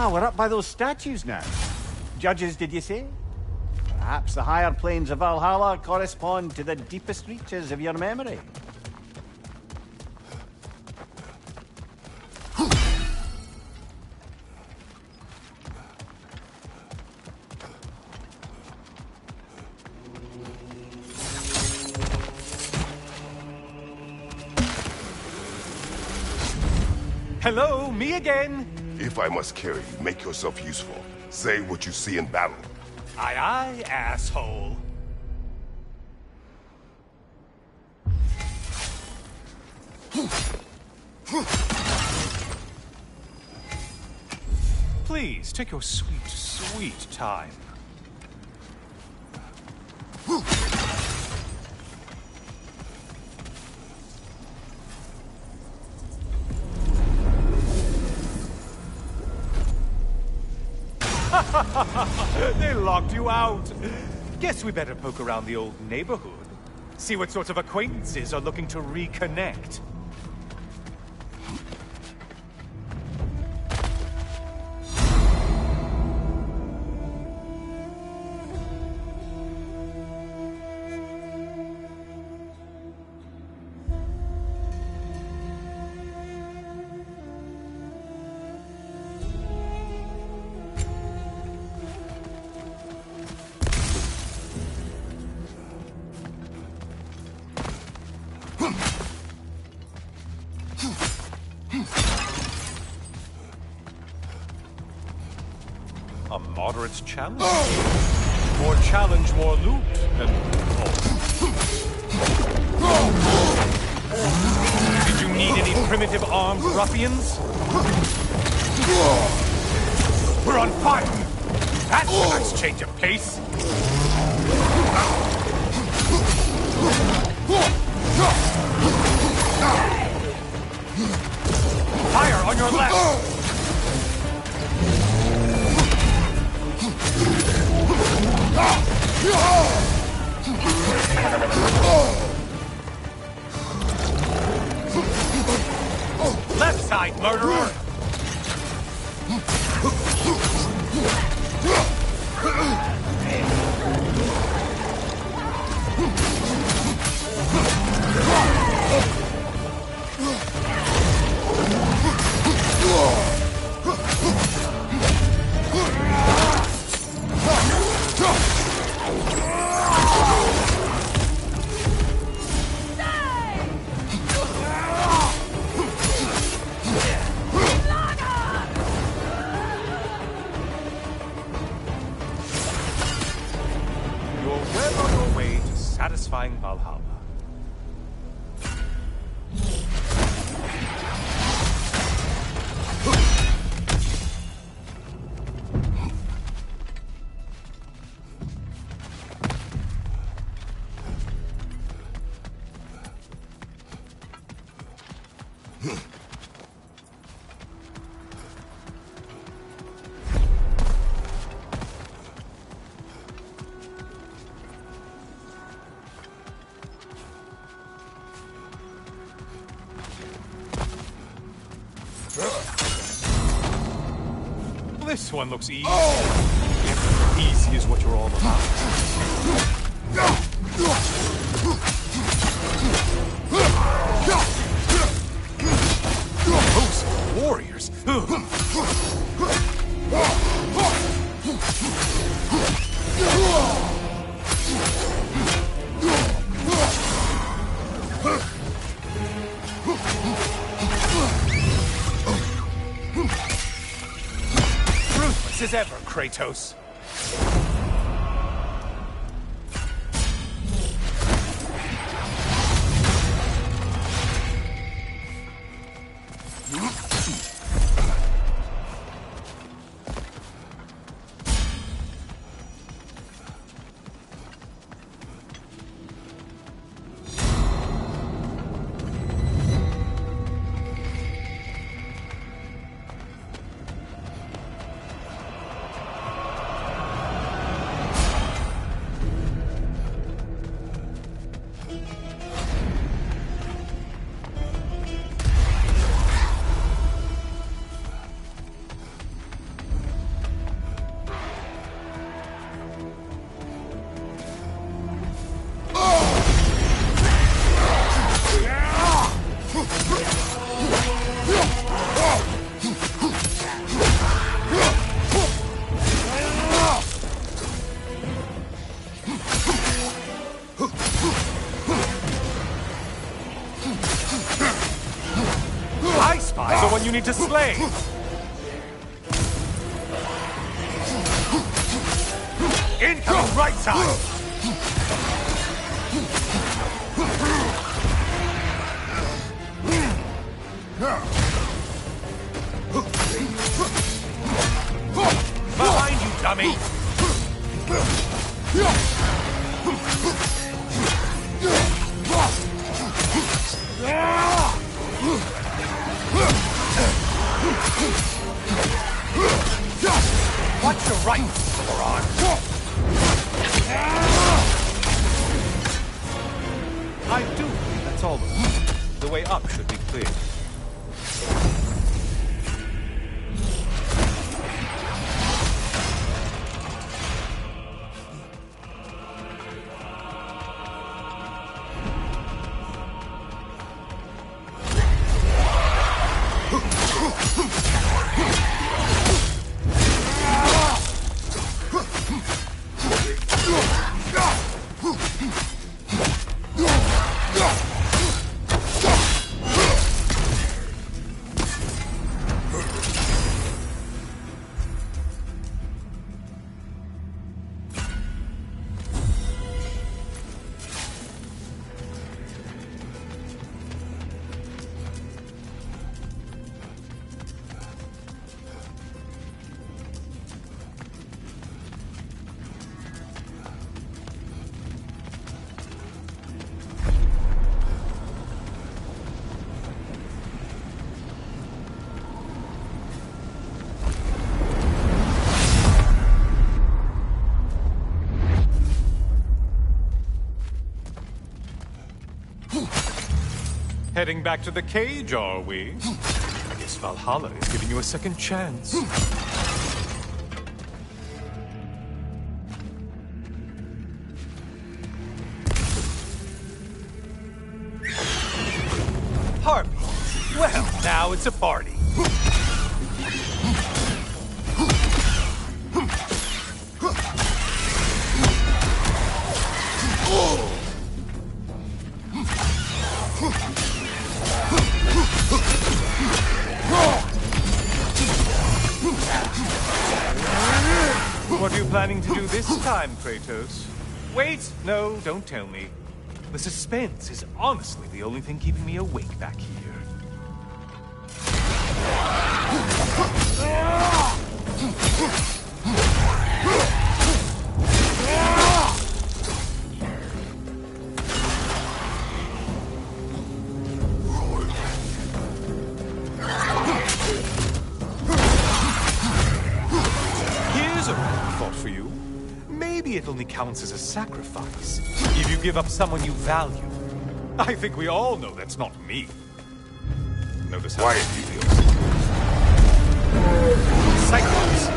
Ah, we're up by those statues now. Judges, did you say? Perhaps the higher planes of Valhalla correspond to the deepest reaches of your memory. Hello, me again. If I must carry you, make yourself useful. Say what you see in battle. Aye, aye, asshole. Please, take your sweet, sweet time. They locked you out. Guess we better poke around the old neighborhood. See what sorts of acquaintances are looking to reconnect. A moderate challenge? More challenge, more loot, and Did you need any primitive armed ruffians? We're on fire! That's a nice change of pace! Fire on your left! Left side, murderer! Satisfying Valhalla. This one looks easy. Easy is what you're all about. Those warriors. As ever, Kratos. one you need to slay! Incoming right side! Behind you, dummy! Watch your right, moron! I do believe that's all of them. The way up should be clear. Heading back to the cage, are we? I guess Valhalla is giving you a second chance. Harpy. Well, now it's a party. What are you planning to do this time, Kratos? Wait! No, don't tell me. The suspense is honestly the only thing keeping me awake back here. Here's a thought for you. Maybe it only counts as a sacrifice if you give up someone you value. I think we all know that's not me. Notice how Quiet, feels. Cyclops.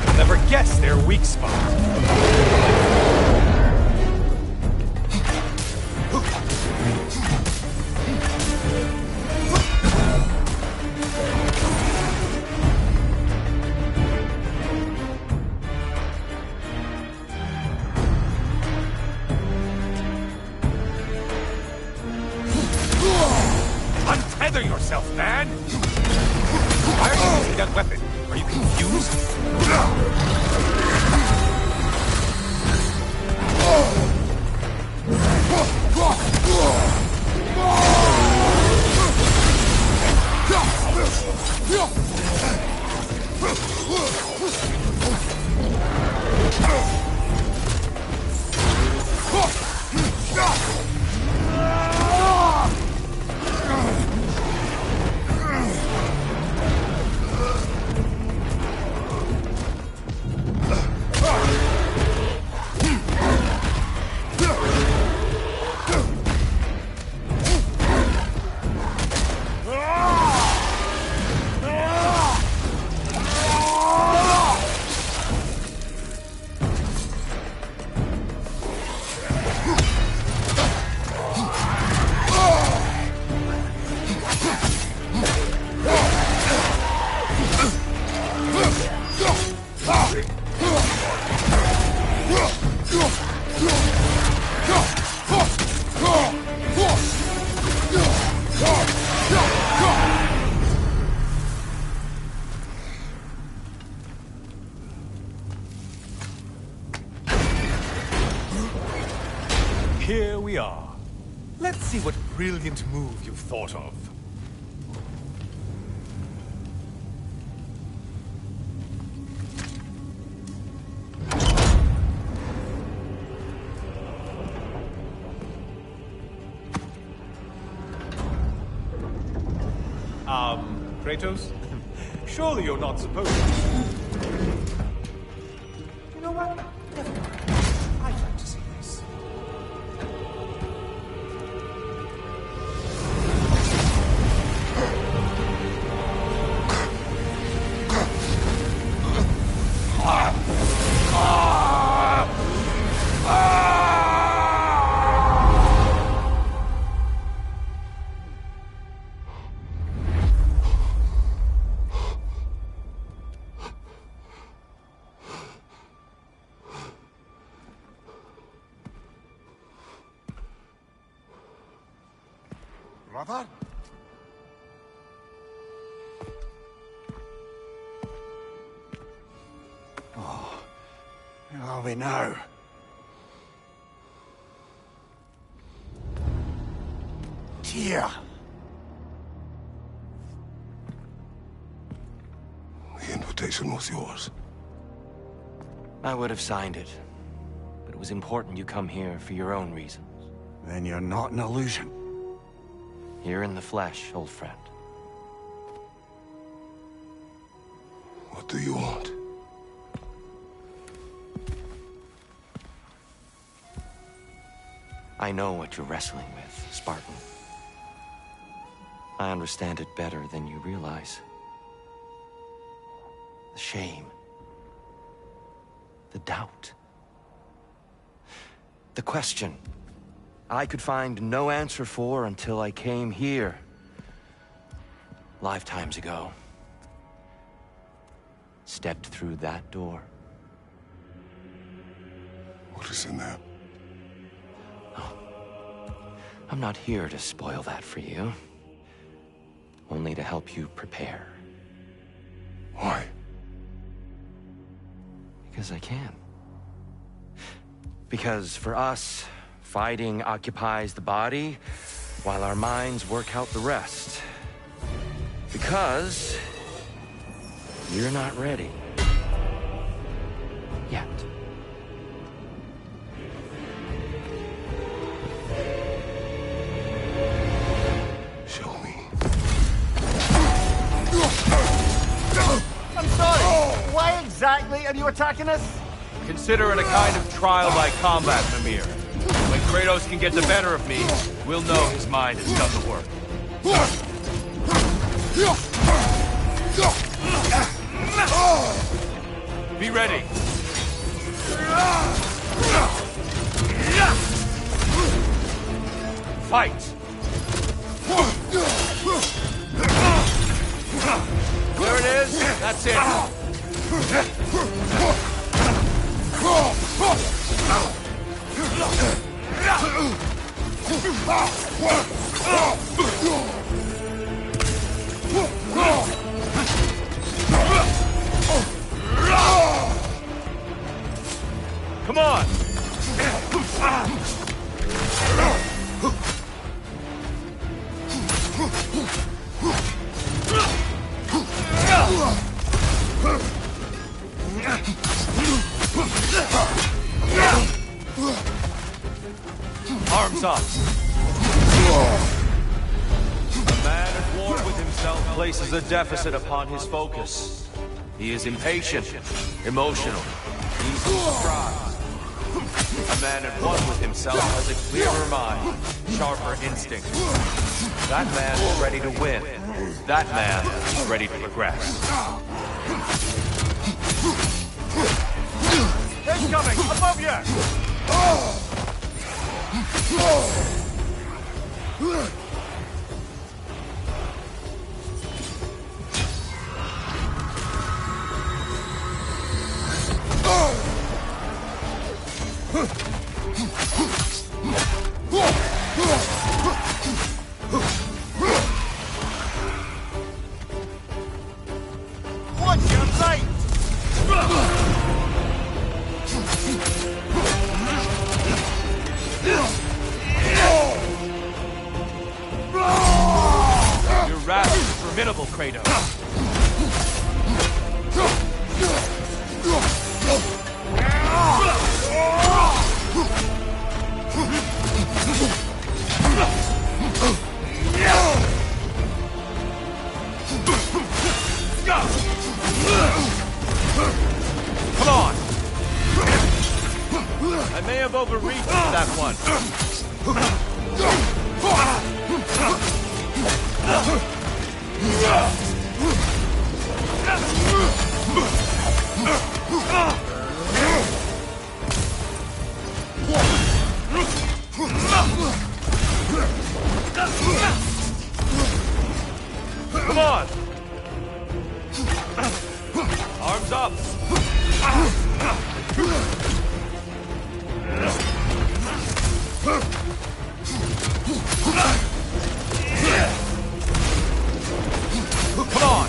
You'll never guess their weak spot. Untether yourself, man! Why are you using that weapon? Are you confused? Let's see what brilliant move you've thought of. Kratos? Surely you're not supposed to. You know what? Never mind. I'd like to see this. Brother? Oh, where are we now? Tyr! The invitation was yours. I would have signed it, but it was important you come here for your own reasons. Then you're not an illusion. Here in the flesh, old friend. What do you want? I know what you're wrestling with, Spartan. I understand it better than you realize. The shame. The doubt. The question I could find no answer for until I came here. Lifetimes ago. Stepped through that door. What is in there? I'm not here to spoil that for you. Only to help you prepare. Why? Because I can. Because for us, fighting occupies the body, while our minds work out the rest. Because you're not ready. Yet. Show me. I'm sorry! Why exactly are you attacking us? Consider it a kind of trial by combat, Mimir. When Kratos can get the better of me, we'll know his mind has done the work. Be ready. Fight! There it is. That's it. Come on! Arms up. A man at war with himself places a deficit upon his focus. He is impatient, emotional, easily surprised. A man at one with himself has a clearer mind, sharper instinct. That man is ready to win. That man is ready to progress. Incoming! Above you! Watch your sight! formidable, Kratos. Come on! I may have overreached that one. Come on! Arms up! Come on!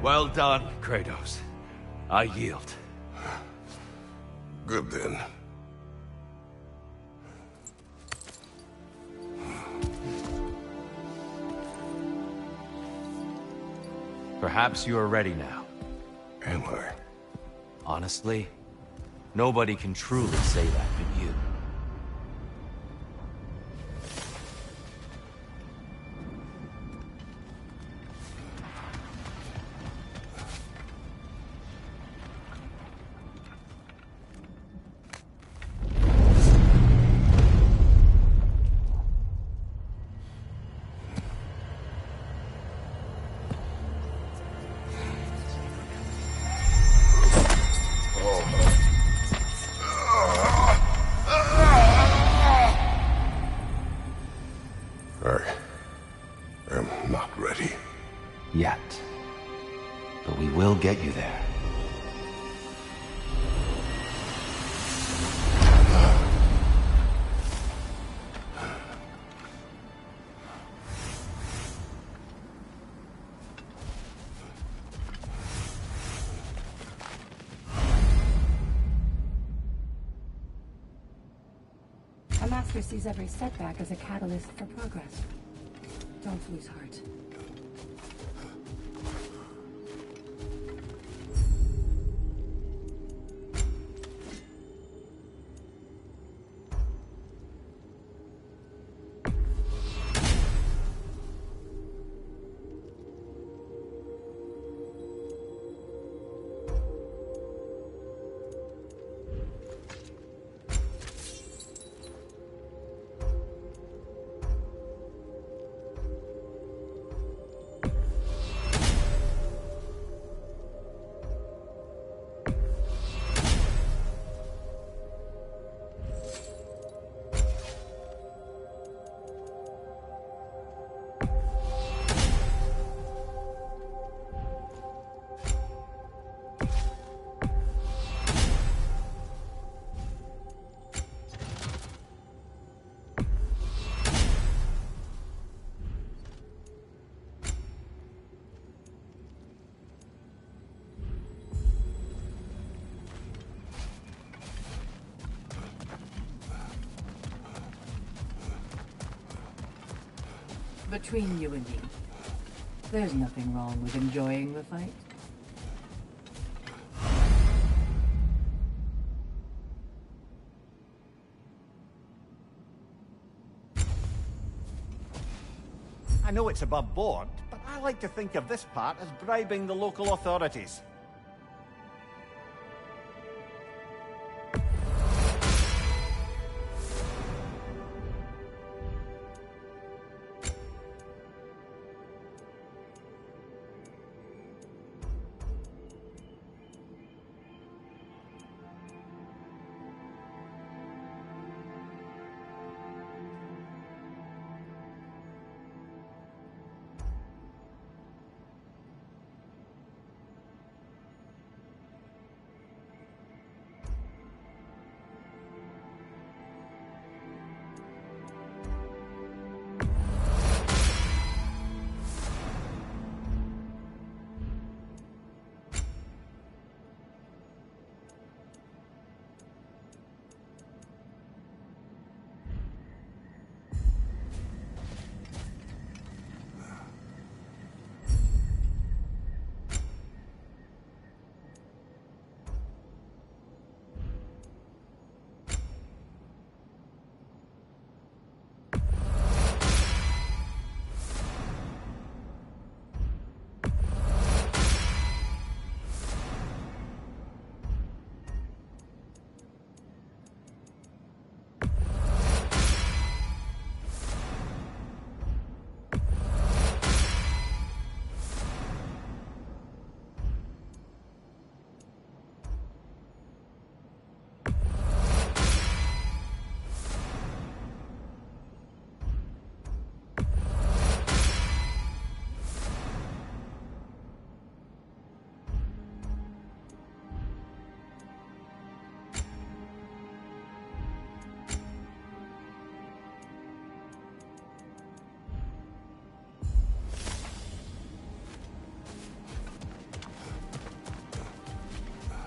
Well done, Kratos. I yield. Good then. Perhaps you are ready now. Am I? Honestly, nobody can truly say that but you. I am not ready. Yet. But we will get you there. A master sees every setback as a catalyst for progress. Don't lose heart. Between you and me, there's nothing wrong with enjoying the fight. I know it's above board, but I like to think of this part as bribing the local authorities.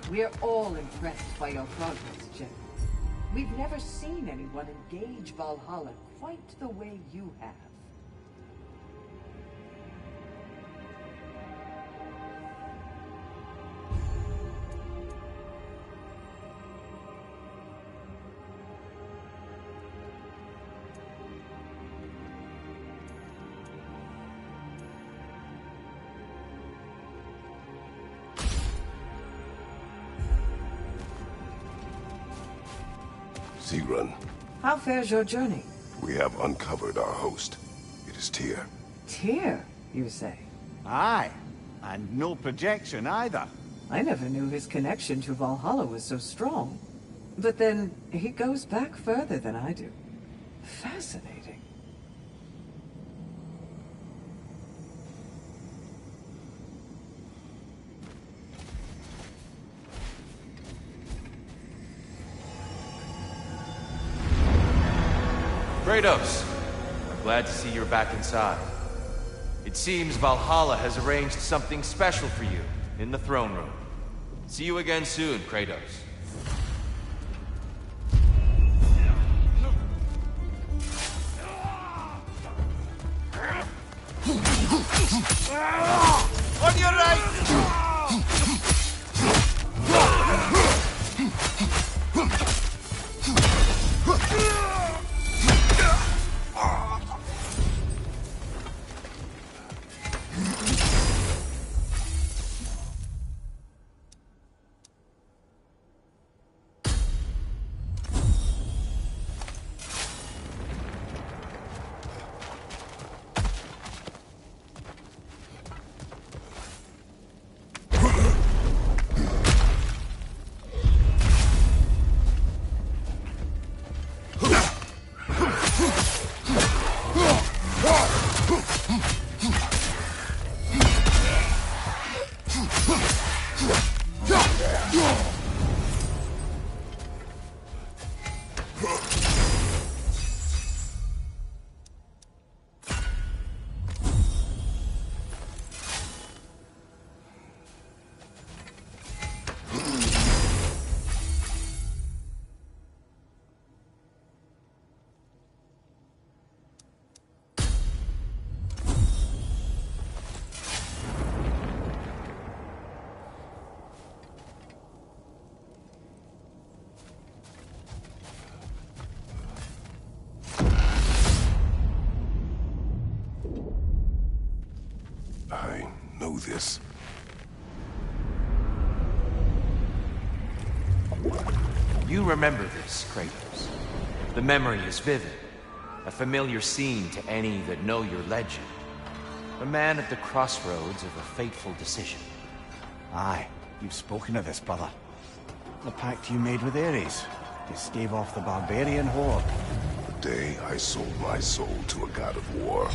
We're all impressed by your progress, General. We've never seen anyone engage Valhalla quite the way you have. Searun, How fares your journey? we have uncovered our host. It is Tyr. Tyr, you say? Aye, and no projection either. I never knew his connection to Valhalla was so strong. But then, he goes back further than I do. Fascinating. Kratos, I'm glad to see you're back inside. It seems Valhalla has arranged something special for you in the throne room. See you again soon, Kratos. On your right! I know this. You remember this, Kratos. The memory is vivid. A familiar scene to any that know your legend. A man at the crossroads of a fateful decision. Aye, you've spoken of this, brother. The pact you made with Ares to stave off the barbarian horde. The day I sold my soul to a god of war.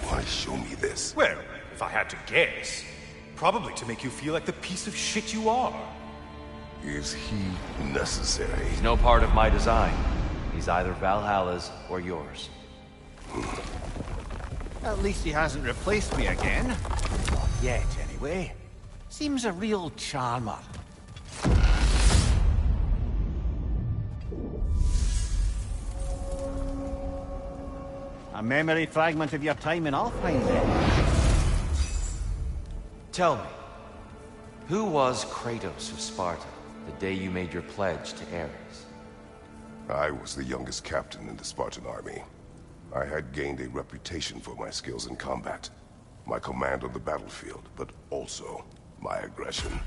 Why show me this? Well, if I had to guess, probably to make you feel like the piece of shit you are. Is he necessary? He's no part of my design. He's either Valhalla's or yours. At least he hasn't replaced me again. Not yet, anyway. Seems a real charmer. A memory fragment of your time in Alfheim, then. Tell me, who was Kratos of Sparta the day you made your pledge to Ares? I was the youngest captain in the Spartan army. I had gained a reputation for my skills in combat, my command on the battlefield, but also my aggression.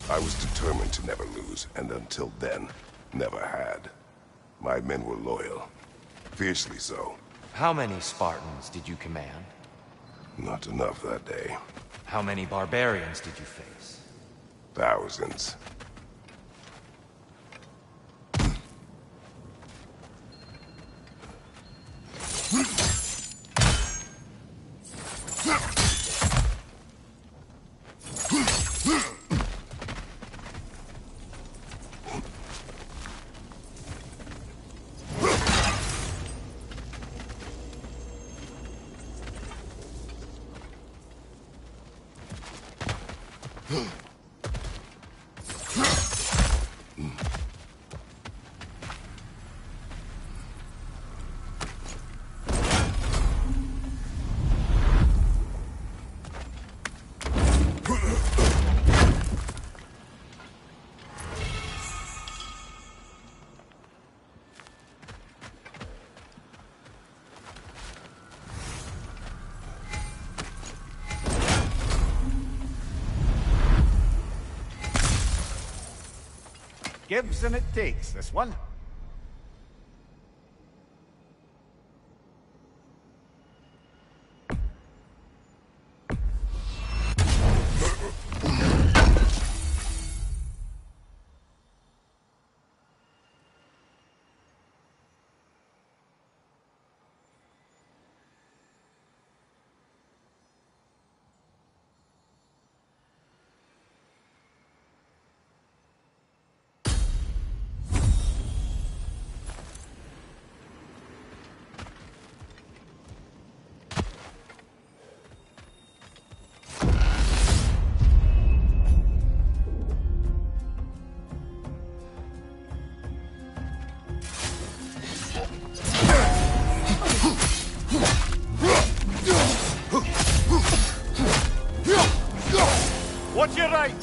I was determined to never lose, and until then, never had. My men were loyal, fiercely so. How many Spartans did you command? Not enough that day. How many barbarians did you face? Thousands. gives and it takes, this one. What's your right?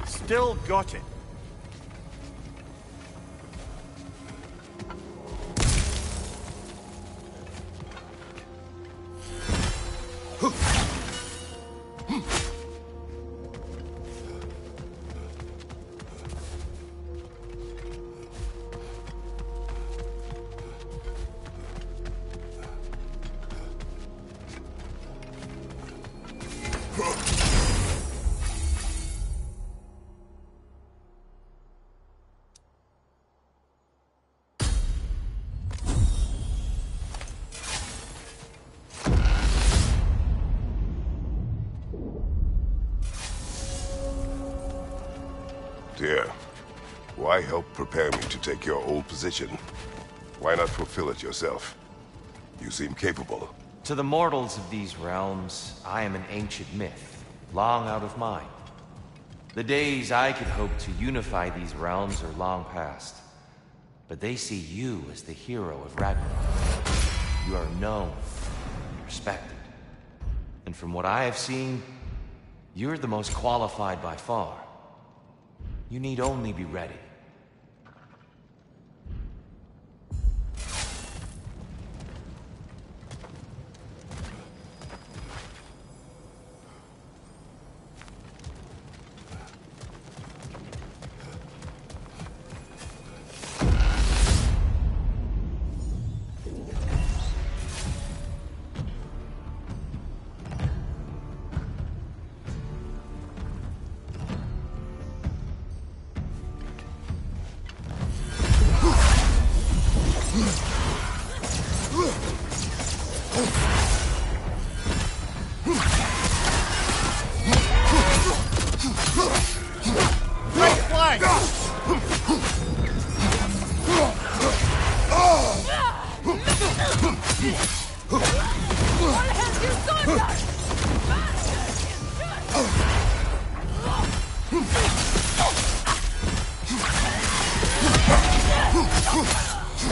Still got it. Dear, why help prepare me to take your old position? Why not fulfill it yourself? You seem capable. To the mortals of these realms, I am an ancient myth, long out of mind. The days I could hope to unify these realms are long past. But they see you as the hero of Ragnarok. You are known and respected. And from what I have seen, you're the most qualified by far. You need only be ready.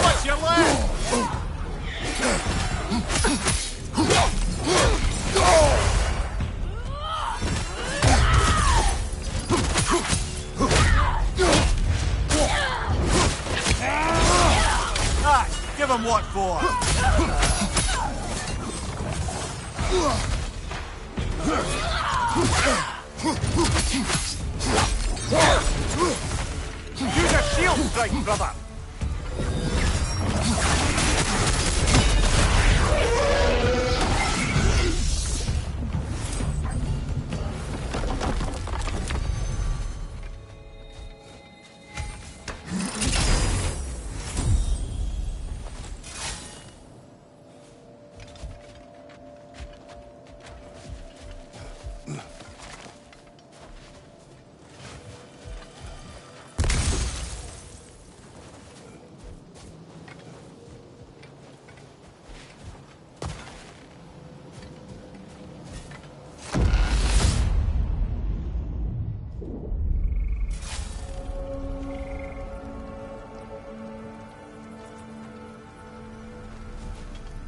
What's your last? Give him what for? Use a shield strike, brother!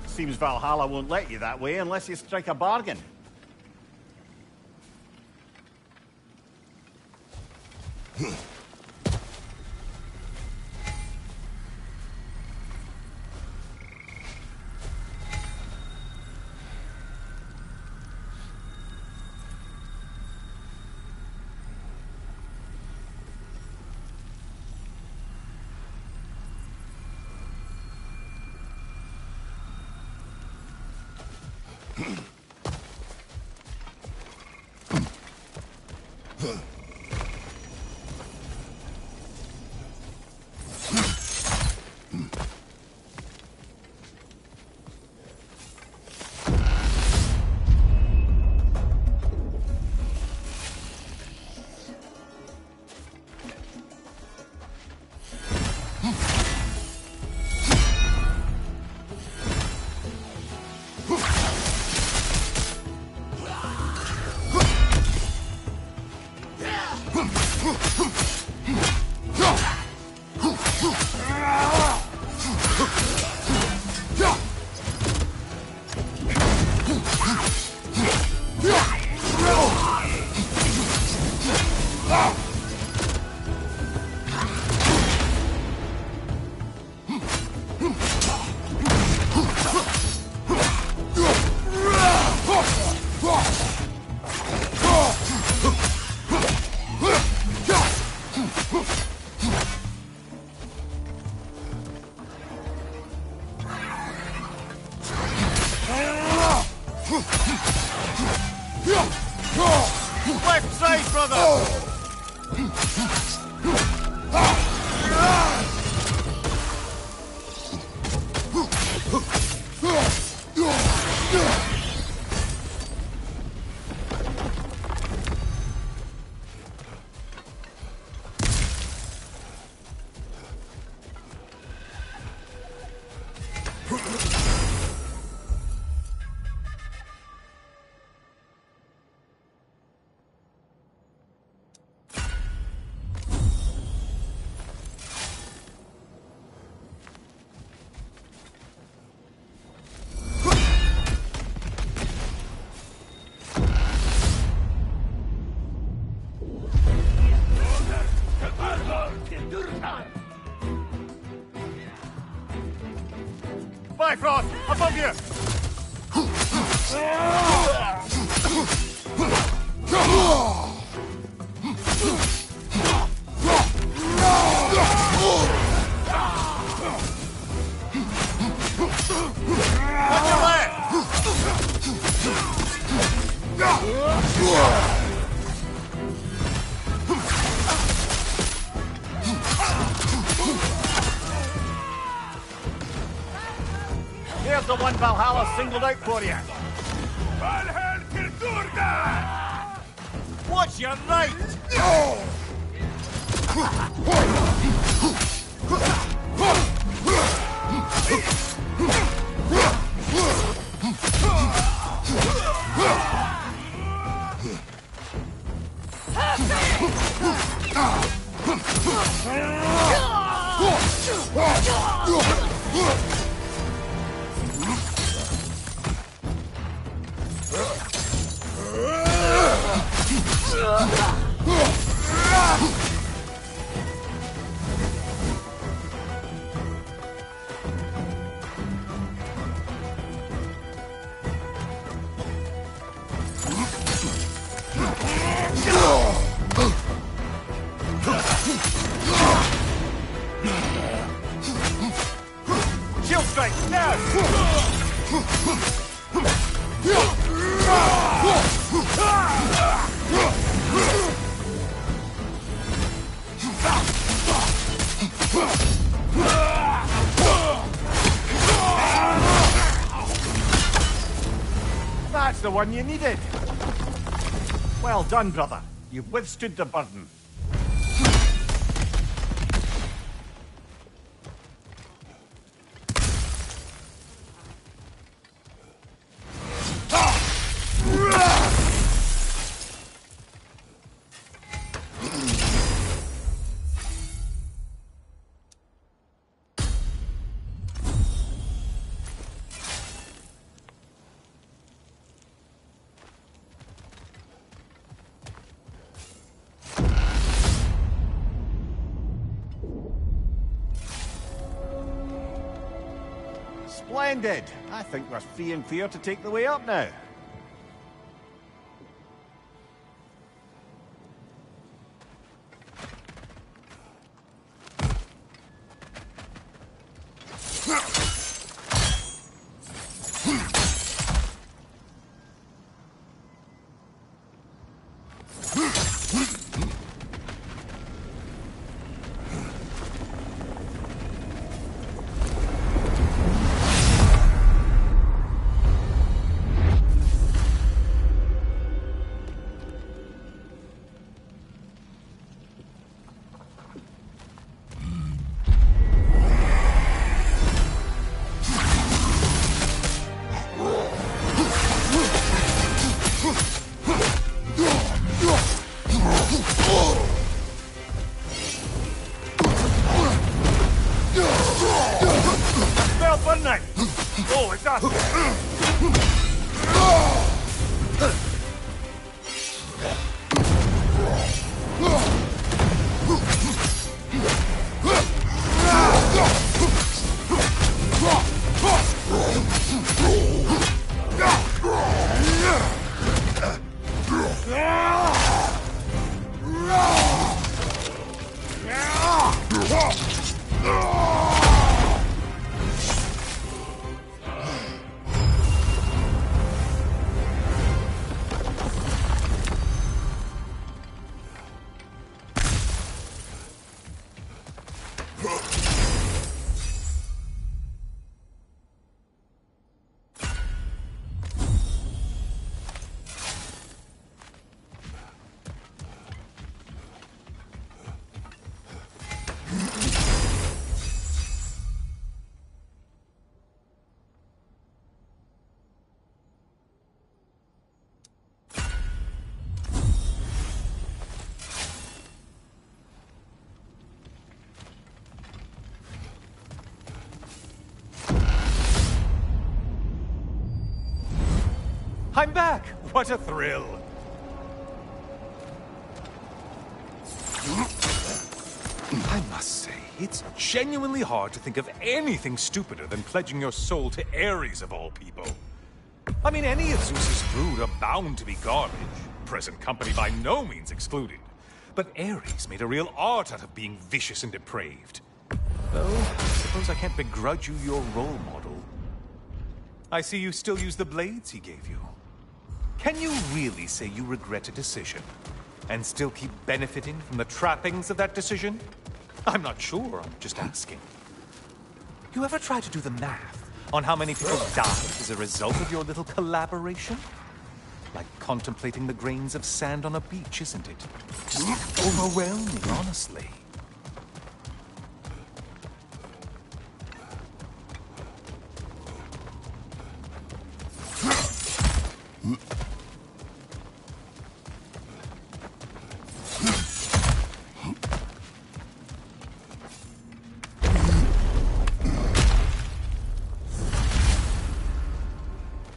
Seems Valhalla won't let you that way unless you strike a bargain. Left side, brother! Bifrost, above you! On your left! Here's the one Valhalla singled out for you. Watch your right! Shield strike, now! That's the one you needed. Well done, brother. You've withstood the burden. Splendid. I think we're free and clear to take the way up now. Oh, it's us! I'm back! What a thrill! I must say, it's genuinely hard to think of anything stupider than pledging your soul to Ares of all people. I mean, any of Zeus's brood are bound to be garbage, present company by no means excluded. But Ares made a real art out of being vicious and depraved. Though, I suppose I can't begrudge you your role model. I see you still use the blades he gave you. Can you really say you regret a decision, and still keep benefiting from the trappings of that decision? I'm not sure, I'm just asking. You ever try to do the math on how many people died as a result of your little collaboration? Like contemplating the grains of sand on a beach, isn't it? Just overwhelming, honestly.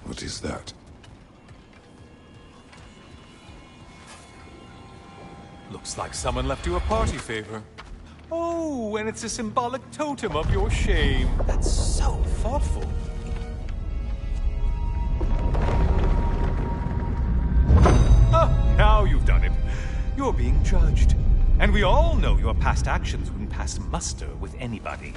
What is that? Looks like someone left you a party favor. Oh, and it's a symbolic totem of your shame. That's so thoughtful. Ah, now you've done it. You're being judged. And we all know your past actions wouldn't pass muster with anybody.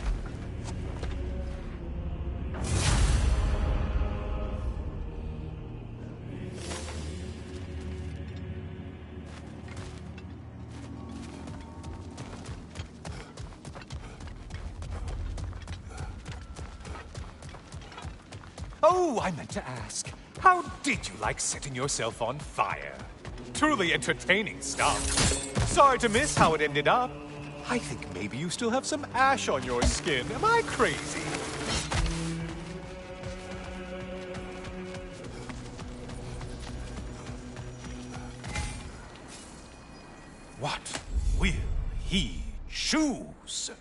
Oh, I meant to ask. How did you like setting yourself on fire? Truly entertaining stuff. Sorry to miss how it ended up. I think maybe you still have some ash on your skin. Am I crazy? What will he choose?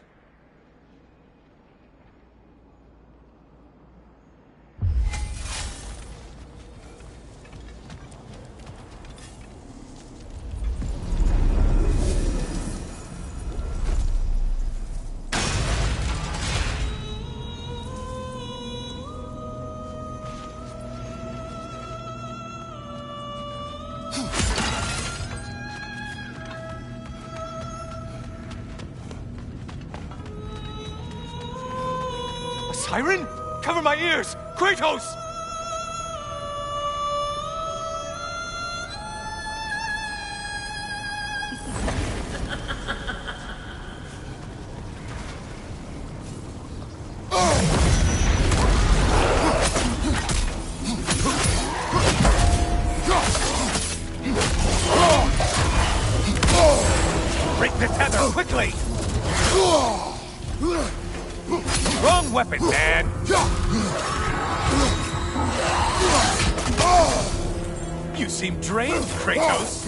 Siren? Cover my ears! Kratos! Break the tether, quickly! Wrong weapon, man! You seem drained, Kratos.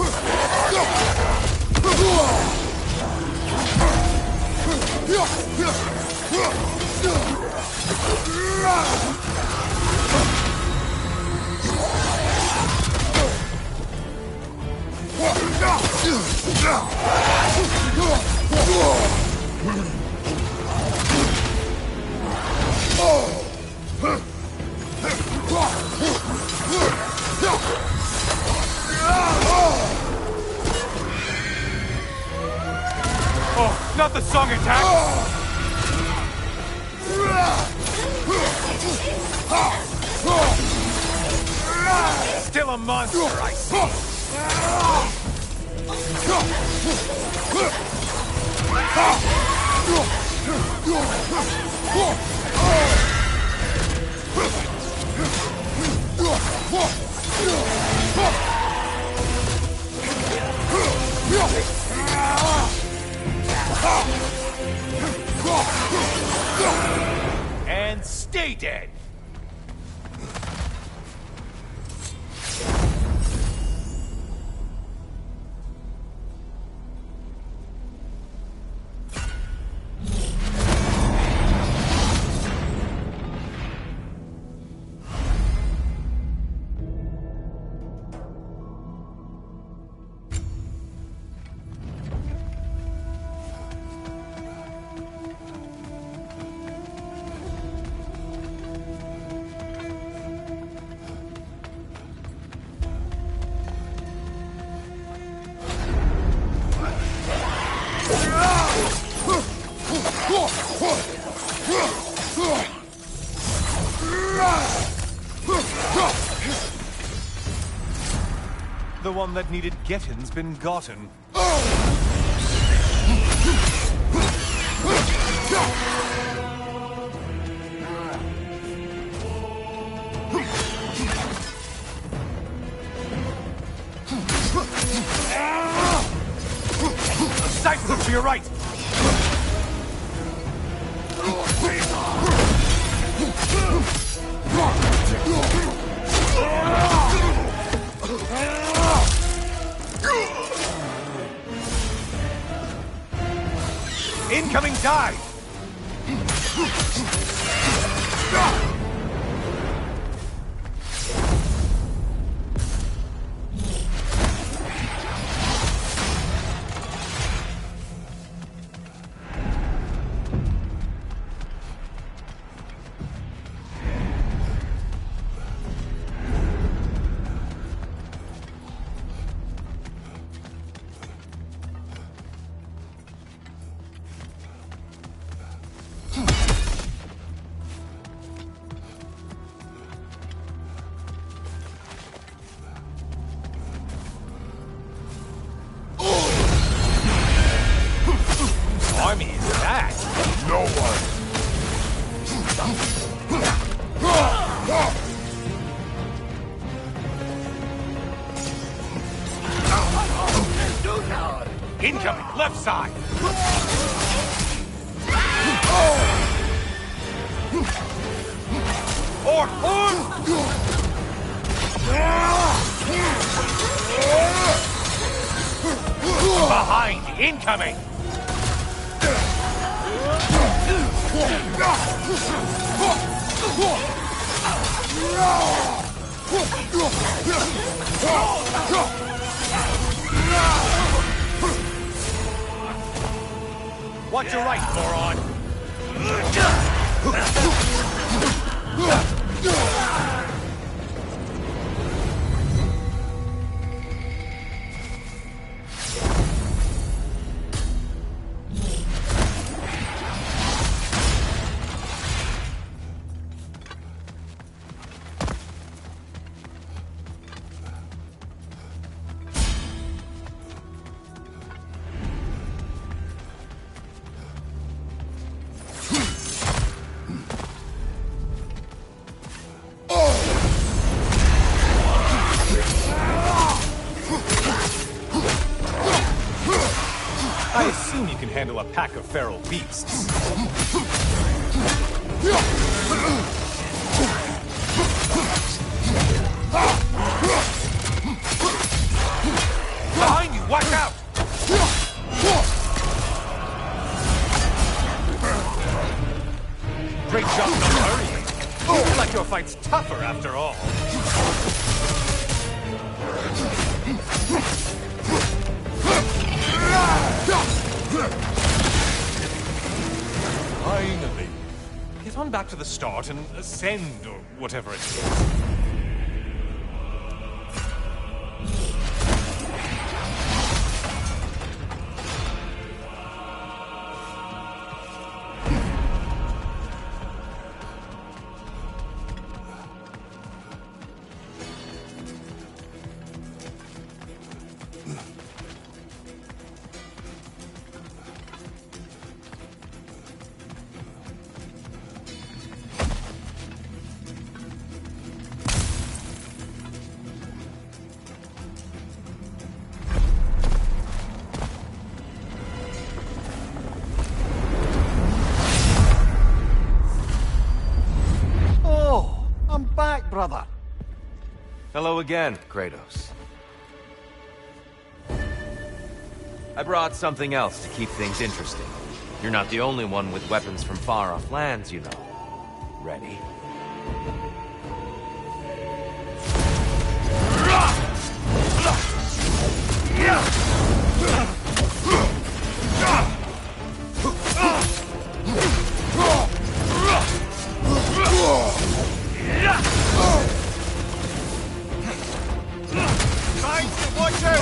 Oh, not the song attack! Still a monster, I see. And stay dead! The one that needed getting's been gotten. Cypher, to your right! Incoming dive! side! Orc! Behind! Incoming! Watch your right, moron! I assume you can handle a pack of feral beasts. Behind you! Watch out! Great job not hurrying. You feel like your fight's tougher after all. Finally. Get on back to the start and ascend, or whatever it is. Brother. Hello again, Kratos. I brought something else to keep things interesting. You're not the only one with weapons from far-off lands, you know. Ready? Watch out!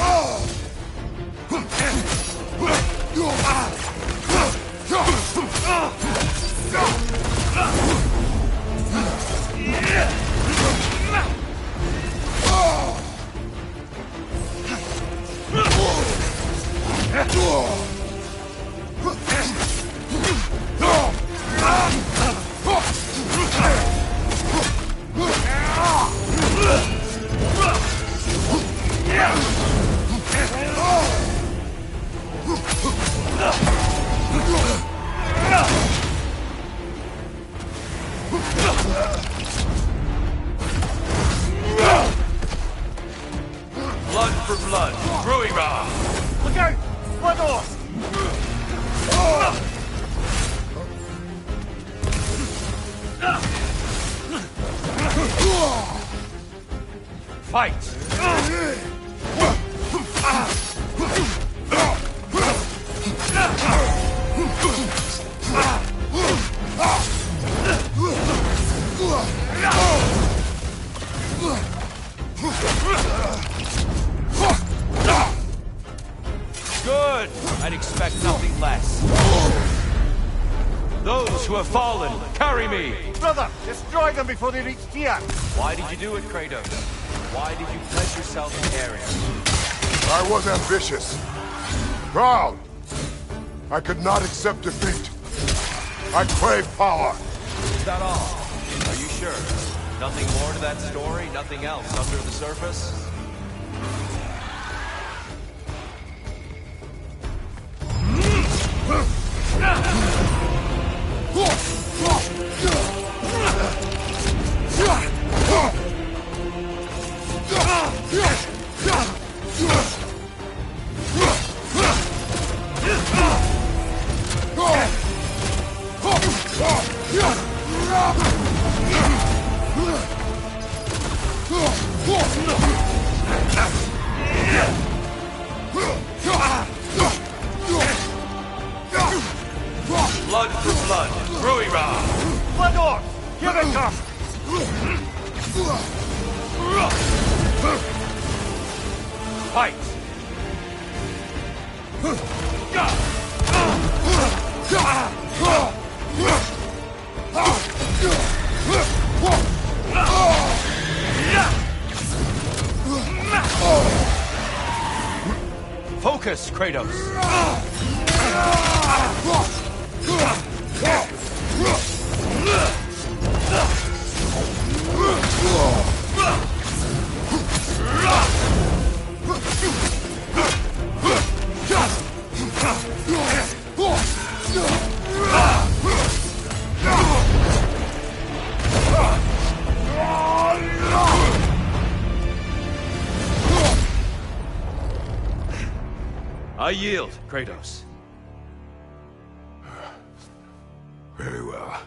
Blood for blood. Ruira! Look out! Blood off! Fight! Good! I'd expect nothing less. Those who have fallen, carry me! Brother, destroy them before they reach here! Why did you do it, Kratos? Why did you pledge yourself in area? I was ambitious. Proud. I could not accept defeat. I crave power. Is that all? Are you sure? Nothing more to that story? Nothing else under the surface? Blood for blood, Ruira! Blood Orc! Here they come! Fight! Focus, Kratos! I yield, Kratos. Very well.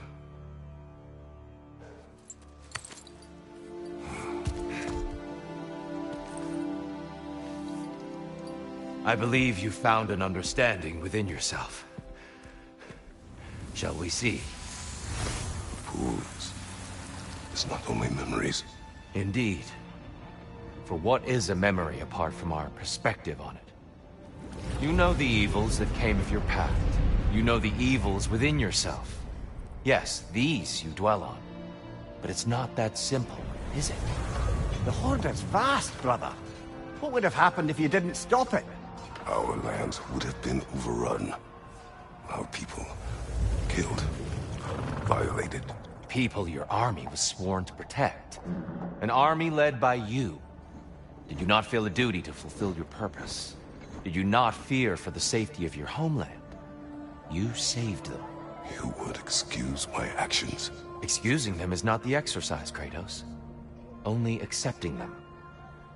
I believe you found an understanding within yourself. Shall we see? Fools. It's not only memories. Indeed. For what is a memory apart from our perspective on it? You know the evils that came of your path. You know the evils within yourself. Yes, these you dwell on. But it's not that simple, is it? The Horde is vast, brother. What would have happened if you didn't stop it? Our lands would have been overrun. Our people killed, violated. People your army was sworn to protect. An army led by you. Did you not feel a duty to fulfill your purpose? Did you not fear for the safety of your homeland? You saved them. You would excuse my actions. Excusing them is not the exercise, Kratos. Only accepting them.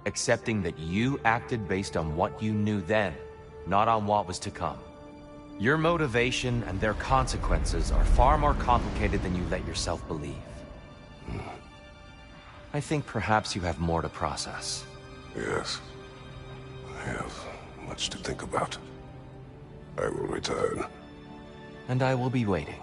Accepting that you acted based on what you knew then, not on what was to come. Your motivation and their consequences are far more complicated than you let yourself believe. I think perhaps you have more to process. Yes. I have much to think about. I will return. And I will be waiting.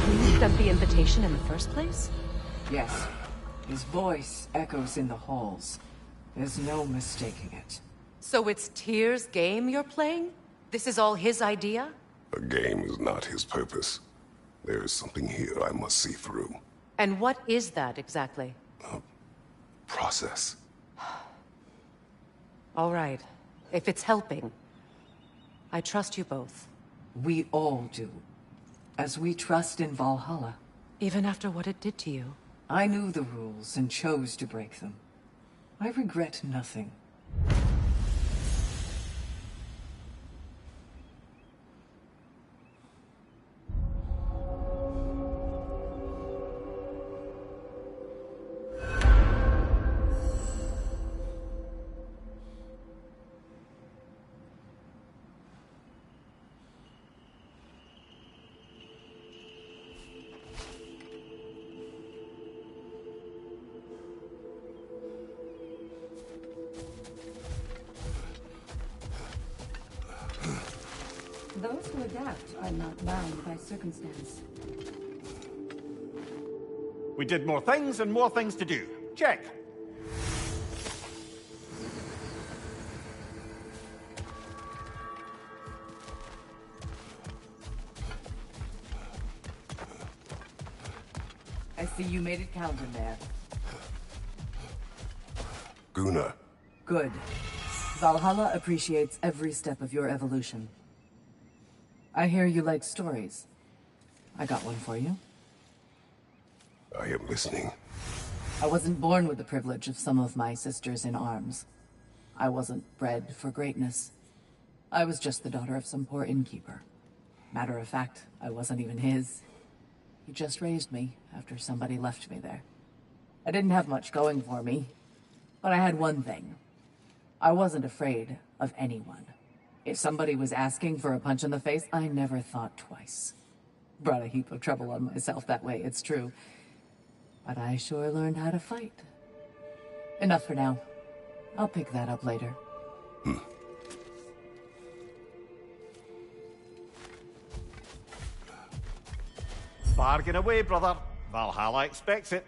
You sent the invitation in the first place? Yes. His voice echoes in the halls. There's no mistaking it. So it's Tyr's game you're playing? This is all his idea? A game is not his purpose. There is something here I must see through. And what is that exactly? Process. All right. If it's helping, I trust you both. We all do. As we trust in Valhalla. Even after what it did to you. I knew the rules and chose to break them. I regret nothing. Those who adapt are not bound by circumstance. We did more things and more things to do. Check. I see you made it count in there. Guna. Good. Valhalla appreciates every step of your evolution. I hear you like stories. I got one for you. I am listening. I wasn't born with the privilege of some of my sisters in arms. I wasn't bred for greatness. I was just the daughter of some poor innkeeper. Matter of fact, I wasn't even his. He just raised me after somebody left me there. I didn't have much going for me, but I had one thing. I wasn't afraid of anyone. If somebody was asking for a punch in the face, I never thought twice. Brought a heap of trouble on myself that way, it's true. But I sure learned how to fight. Enough for now. I'll pick that up later. Bargain away, brother. Valhalla expects it.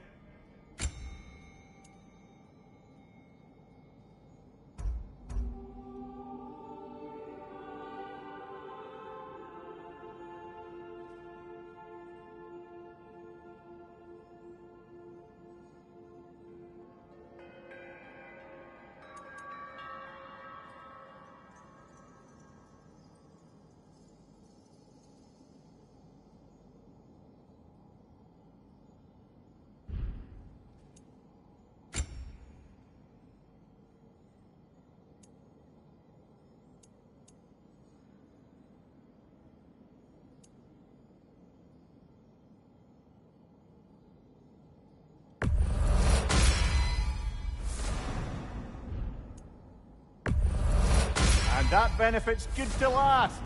And that benefit's good to last.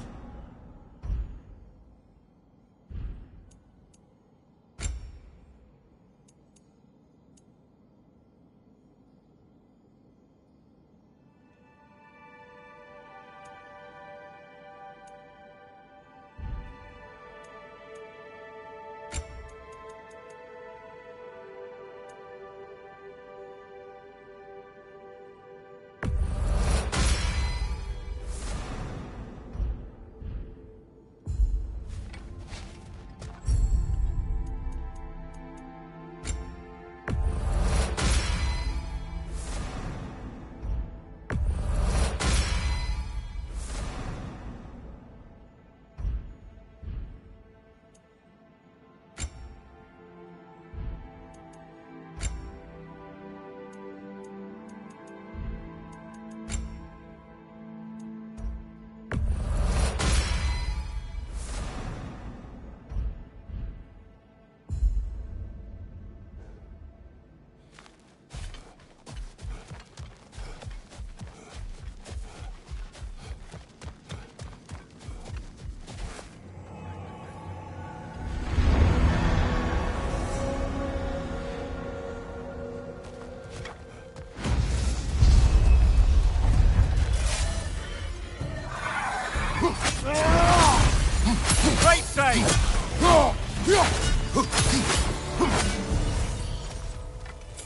Right side!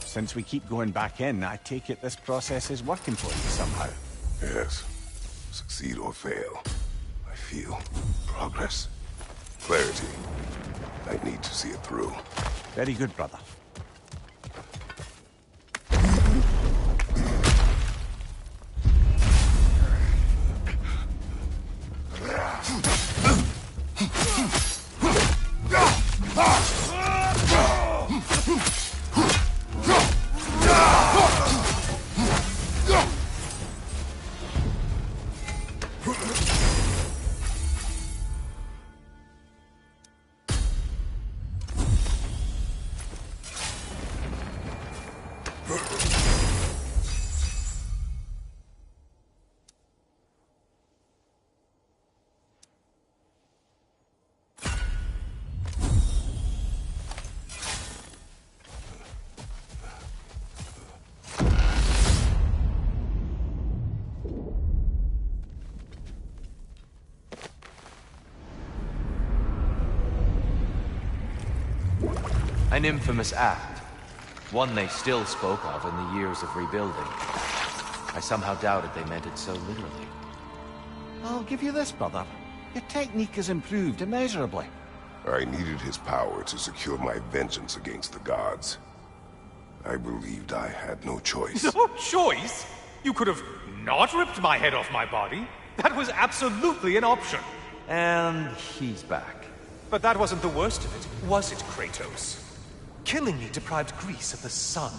Since we keep going back in, I take it this process is working for you somehow. Yes. Succeed or fail. I feel progress. Clarity. I need to see it through. Very good, brother. An infamous act. One they still spoke of in the years of rebuilding. I somehow doubted they meant it so literally. I'll give you this, brother. Your technique has improved immeasurably. I needed his power to secure my vengeance against the gods. I believed I had no choice. No choice? You could have not ripped my head off my body. That was absolutely an option. and he's back. But that wasn't the worst of it, was it, Kratos? Killing me deprived Greece of the sun.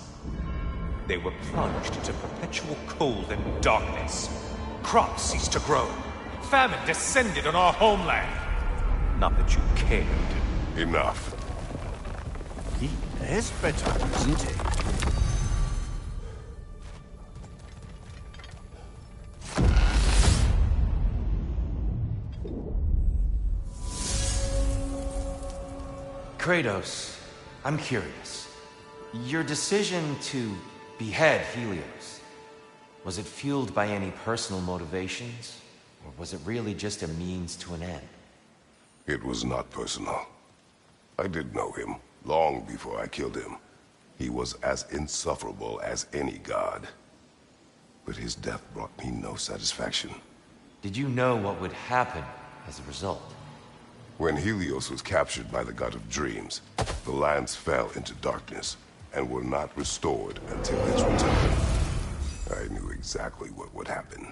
They were plunged into perpetual cold and darkness. Crops ceased to grow. Famine descended on our homeland. Not that you cared. Enough. He is bitter, isn't he? Kratos, I'm curious. Your decision to behead Helios, was it fueled by any personal motivations? Or was it really just a means to an end? It was not personal. I did know him, long before I killed him. He was as insufferable as any god. But his death brought me no satisfaction. Did you know what would happen as a result? When Helios was captured by the god of dreams, the lands fell into darkness and were not restored until his return. I knew exactly what would happen.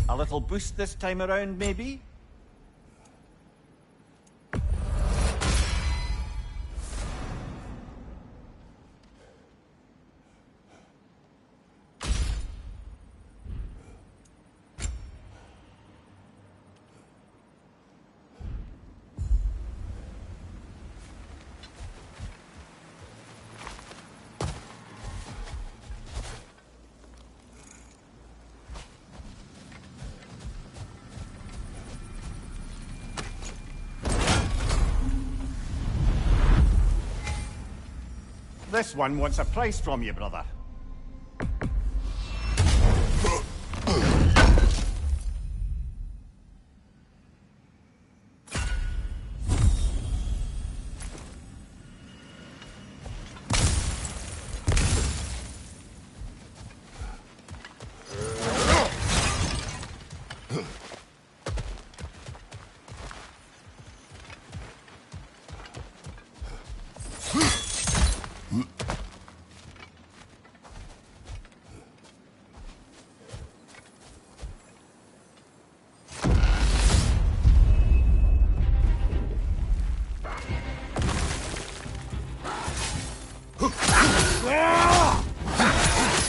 A little boost this time around, maybe? This one wants a price from you, brother.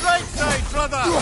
Right side, brother!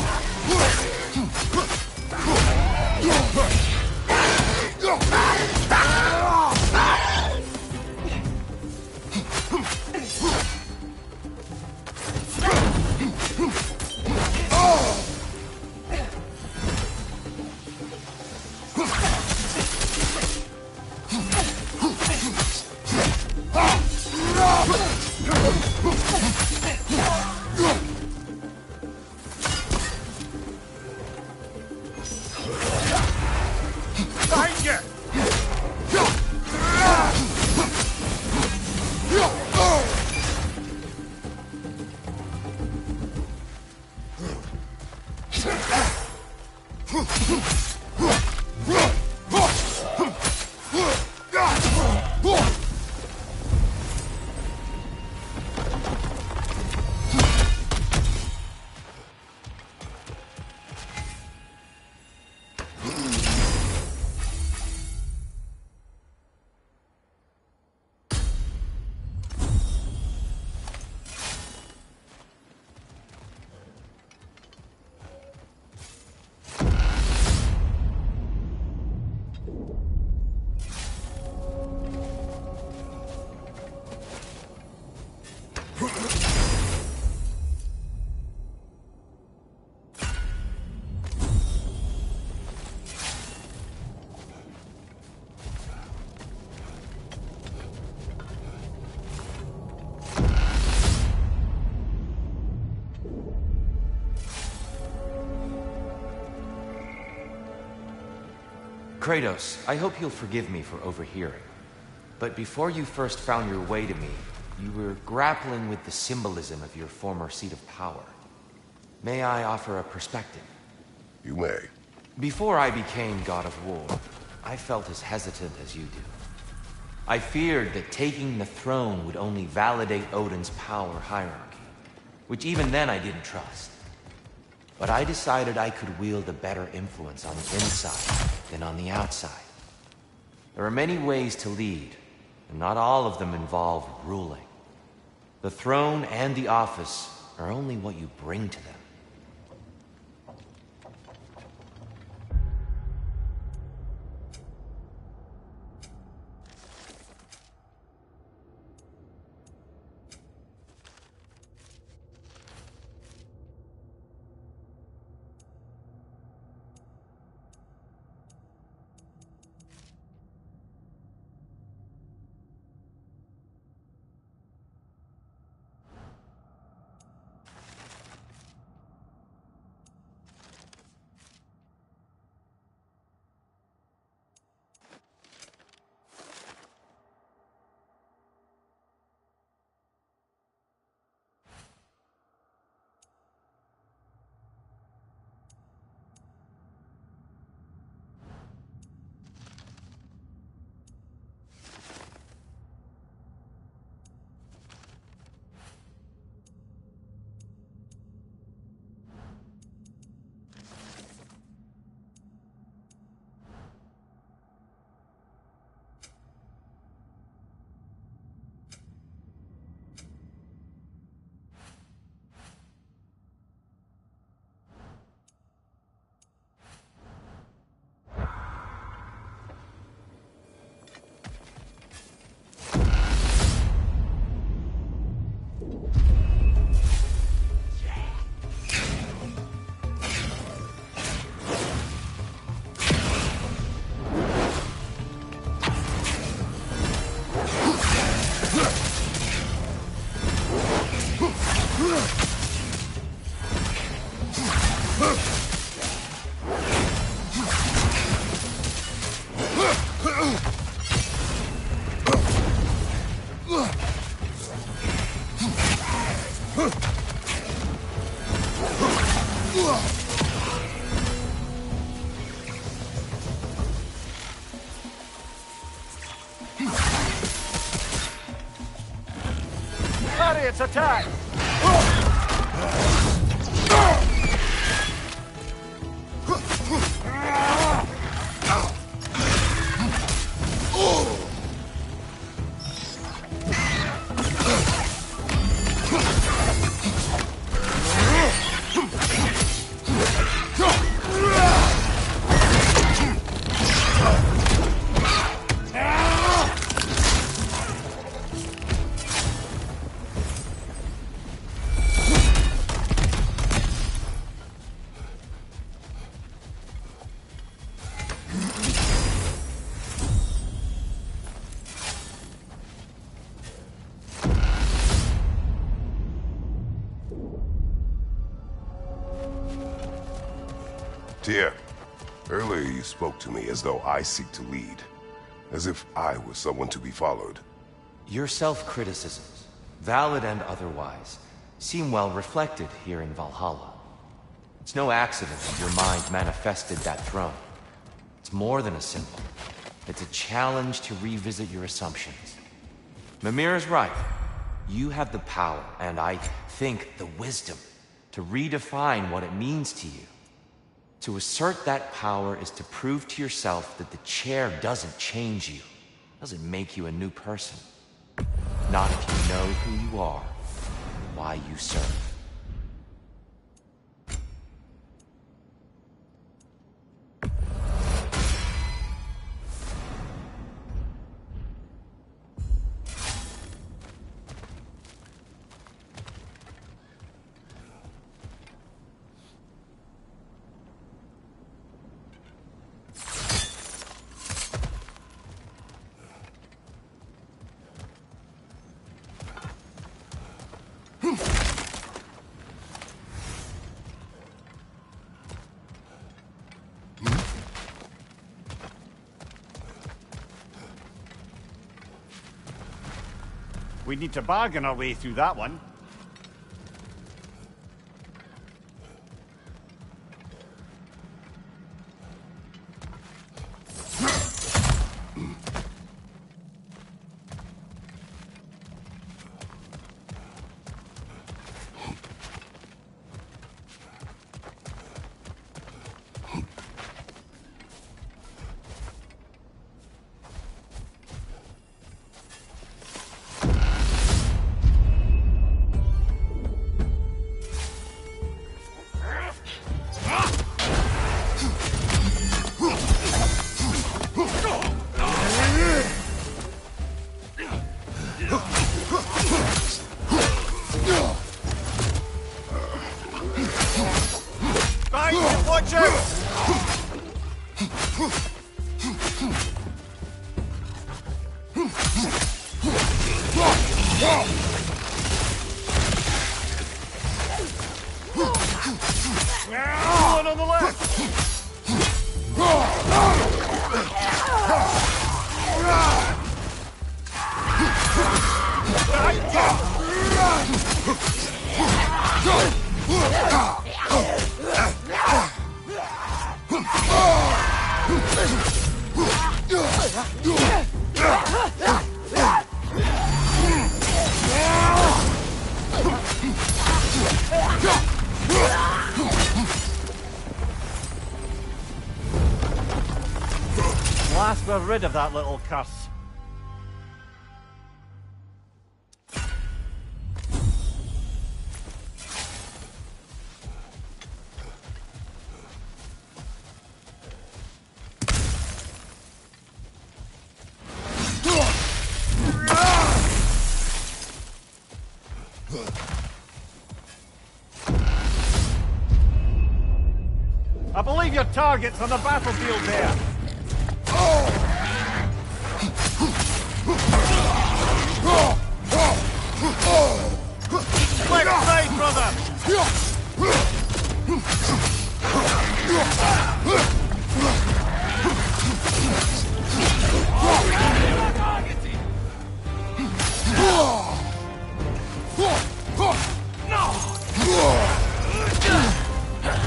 Kratos, I hope you'll forgive me for overhearing. But before you first found your way to me, You were grappling with the symbolism of your former seat of power. May I offer a perspective? You may. Before I became God of War, I felt as hesitant as you do. I feared that taking the throne would only validate Odin's power hierarchy, which even then I didn't trust. But I decided I could wield a better influence on the inside than on the outside. There are many ways to lead, and not all of them involve ruling. The throne and the office are only what you bring to them. Chariots attack! Tyr, earlier you spoke to me as though I seek to lead, as if I was someone to be followed. Your self-criticisms, valid and otherwise, seem well reflected here in Valhalla. It's no accident that your mind manifested that throne. It's more than a symbol. It's a challenge to revisit your assumptions. Mimir is right. You have the power, and I think the wisdom, to redefine what it means to you. To assert that power is to prove to yourself that the chair doesn't change you, doesn't make you a new person. Not if you know who you are, and why you serve. We need to bargain our way through that one. Watch out! One on the left! Last we're rid of that little curse. I believe your target's on the battlefield there. Left side, brother!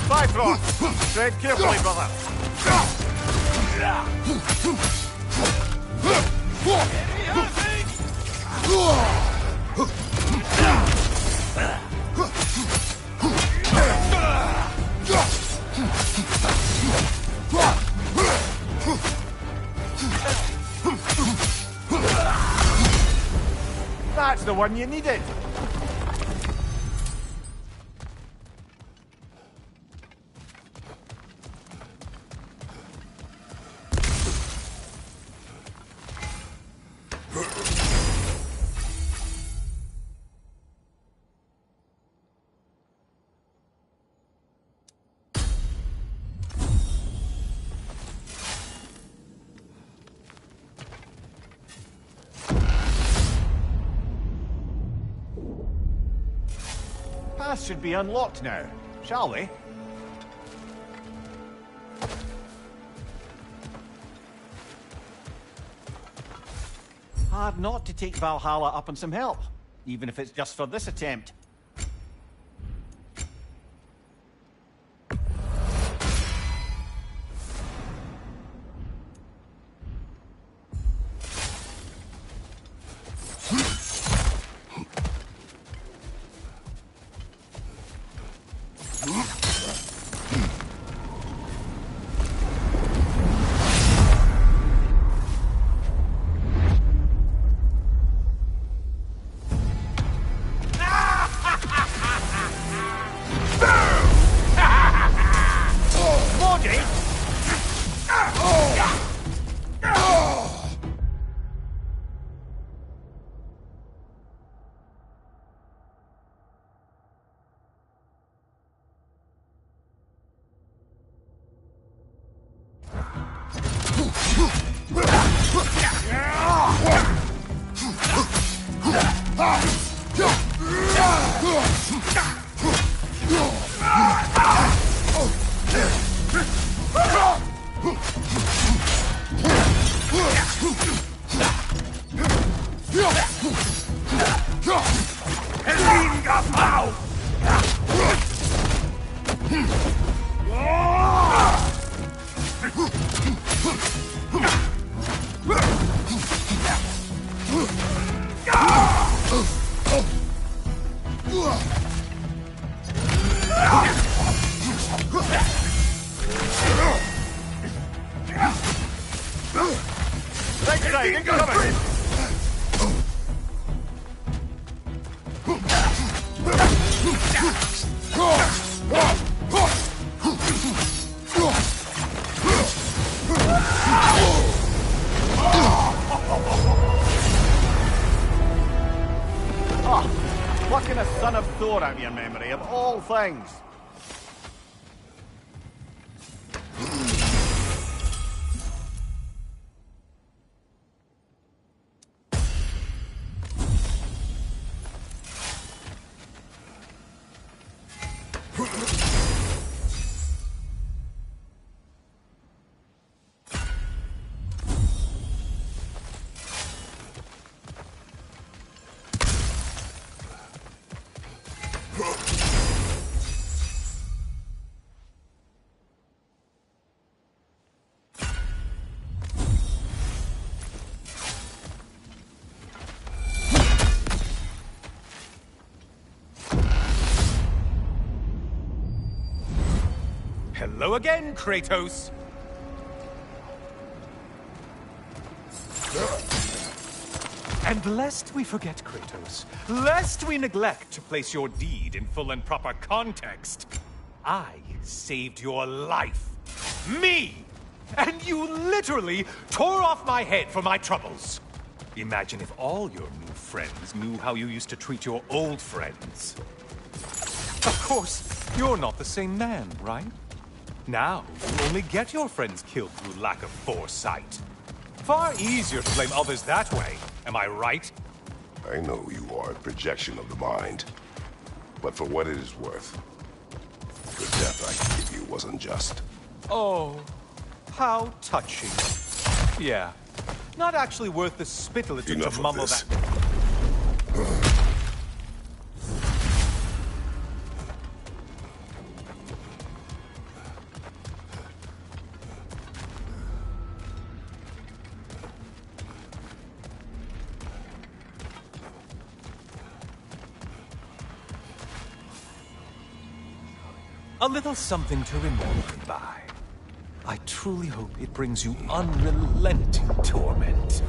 Bifrost! Tread carefully, brother! That's the one you needed! Path should be unlocked now, shall we? Hard not to take Valhalla up on some help, even if it's just for this attempt. side, incoming! Plucking a son of Thor out of your memory, of all things. Hello again, Kratos! And lest we forget, Kratos, lest we neglect to place your deed in full and proper context, I saved your life. Me! And you literally tore off my head for my troubles. Imagine if all your new friends knew how you used to treat your old friends. Of course, you're not the same man, right? Now, you only get your friends killed through lack of foresight. Far easier to blame others that way, am I right? I know you are a projection of the mind. But for what it is worth, the death I gave you was unjust. Oh, how touching. Yeah, not actually worth the spittle it took to mumble that. A little something to remember me by. I truly hope it brings you unrelenting torment.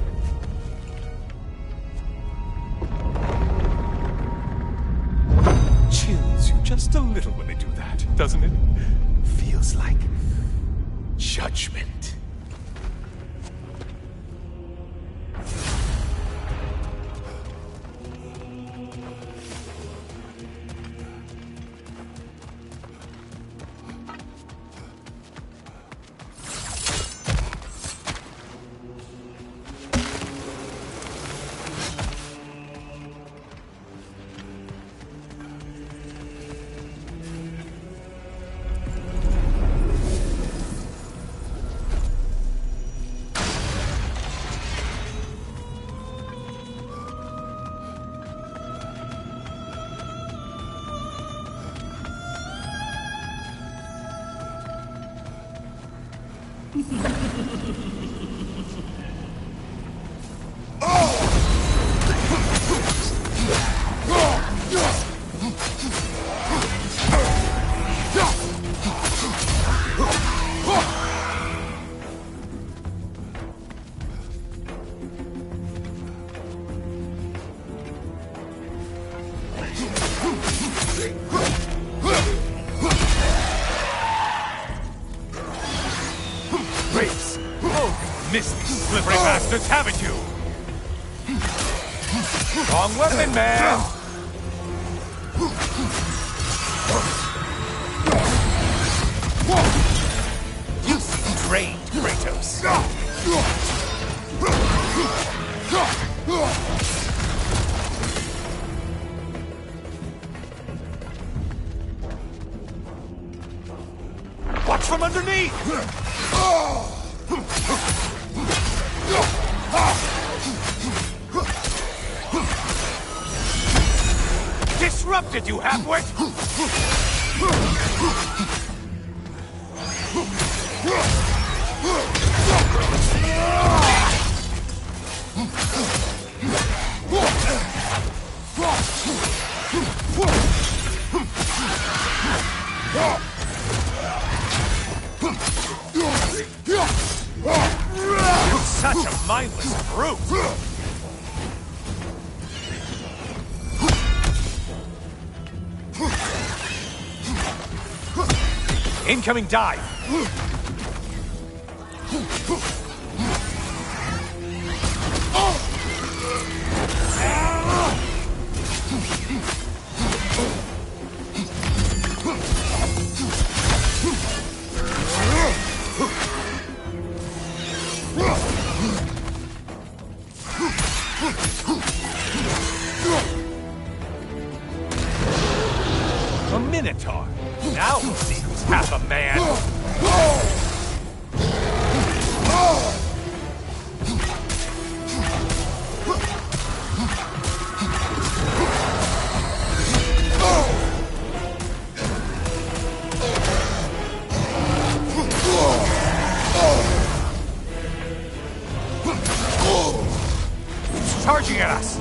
Chills you just a little when they do that, doesn't it? Feels like judgment. Slippery bastards, haven't you? Wrong weapon, man! You seem drained, Kratos. Watch from underneath! Disrupted, you halfwit! Such a Mindless brute! Incoming dive! A Minotaur! Now we'll see who's half a man! It's charging at us!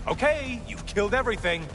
Okay, you've killed everything.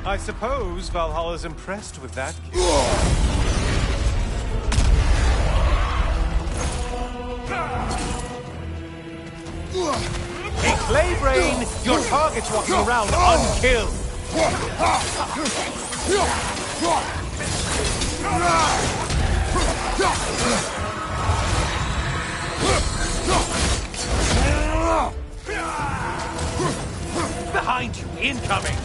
I suppose Valhalla's impressed with that kid. Hey, Claybrain! Your target's walking around unkilled! Behind you, incoming!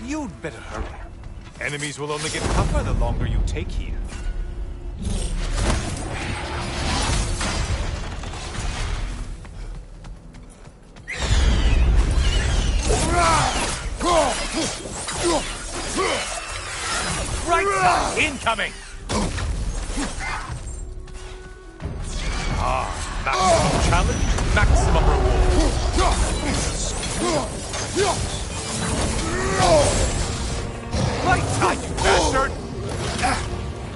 You'd better hurry. Enemies will only get tougher the longer you take here. Right side, incoming! Maximum challenge, maximum reward. Right side, you bastard!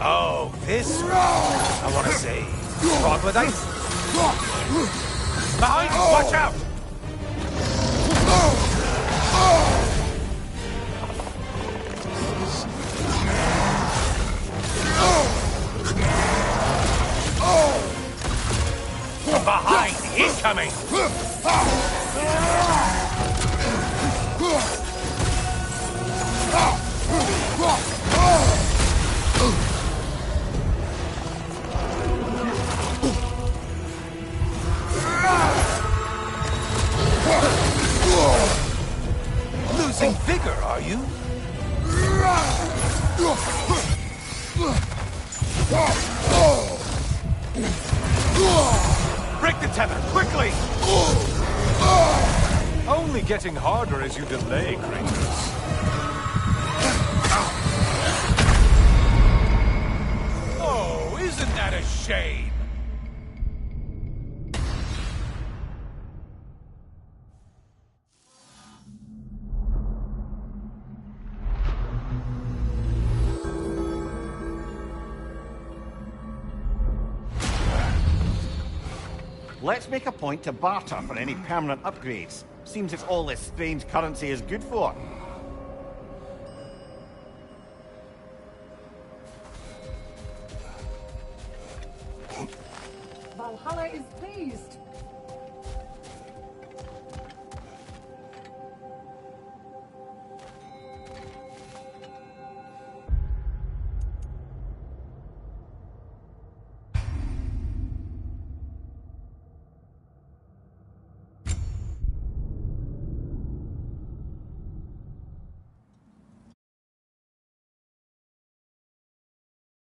Oh, this one. I want to say troglodyte? Behind you, watch out! From behind, incoming! losing vigor, are you? Break the tether, quickly! Only getting harder as you delay, Kratos. Oh, isn't that a shame? Let's make a point to barter for any permanent upgrades. Seems it's all this strange currency is good for.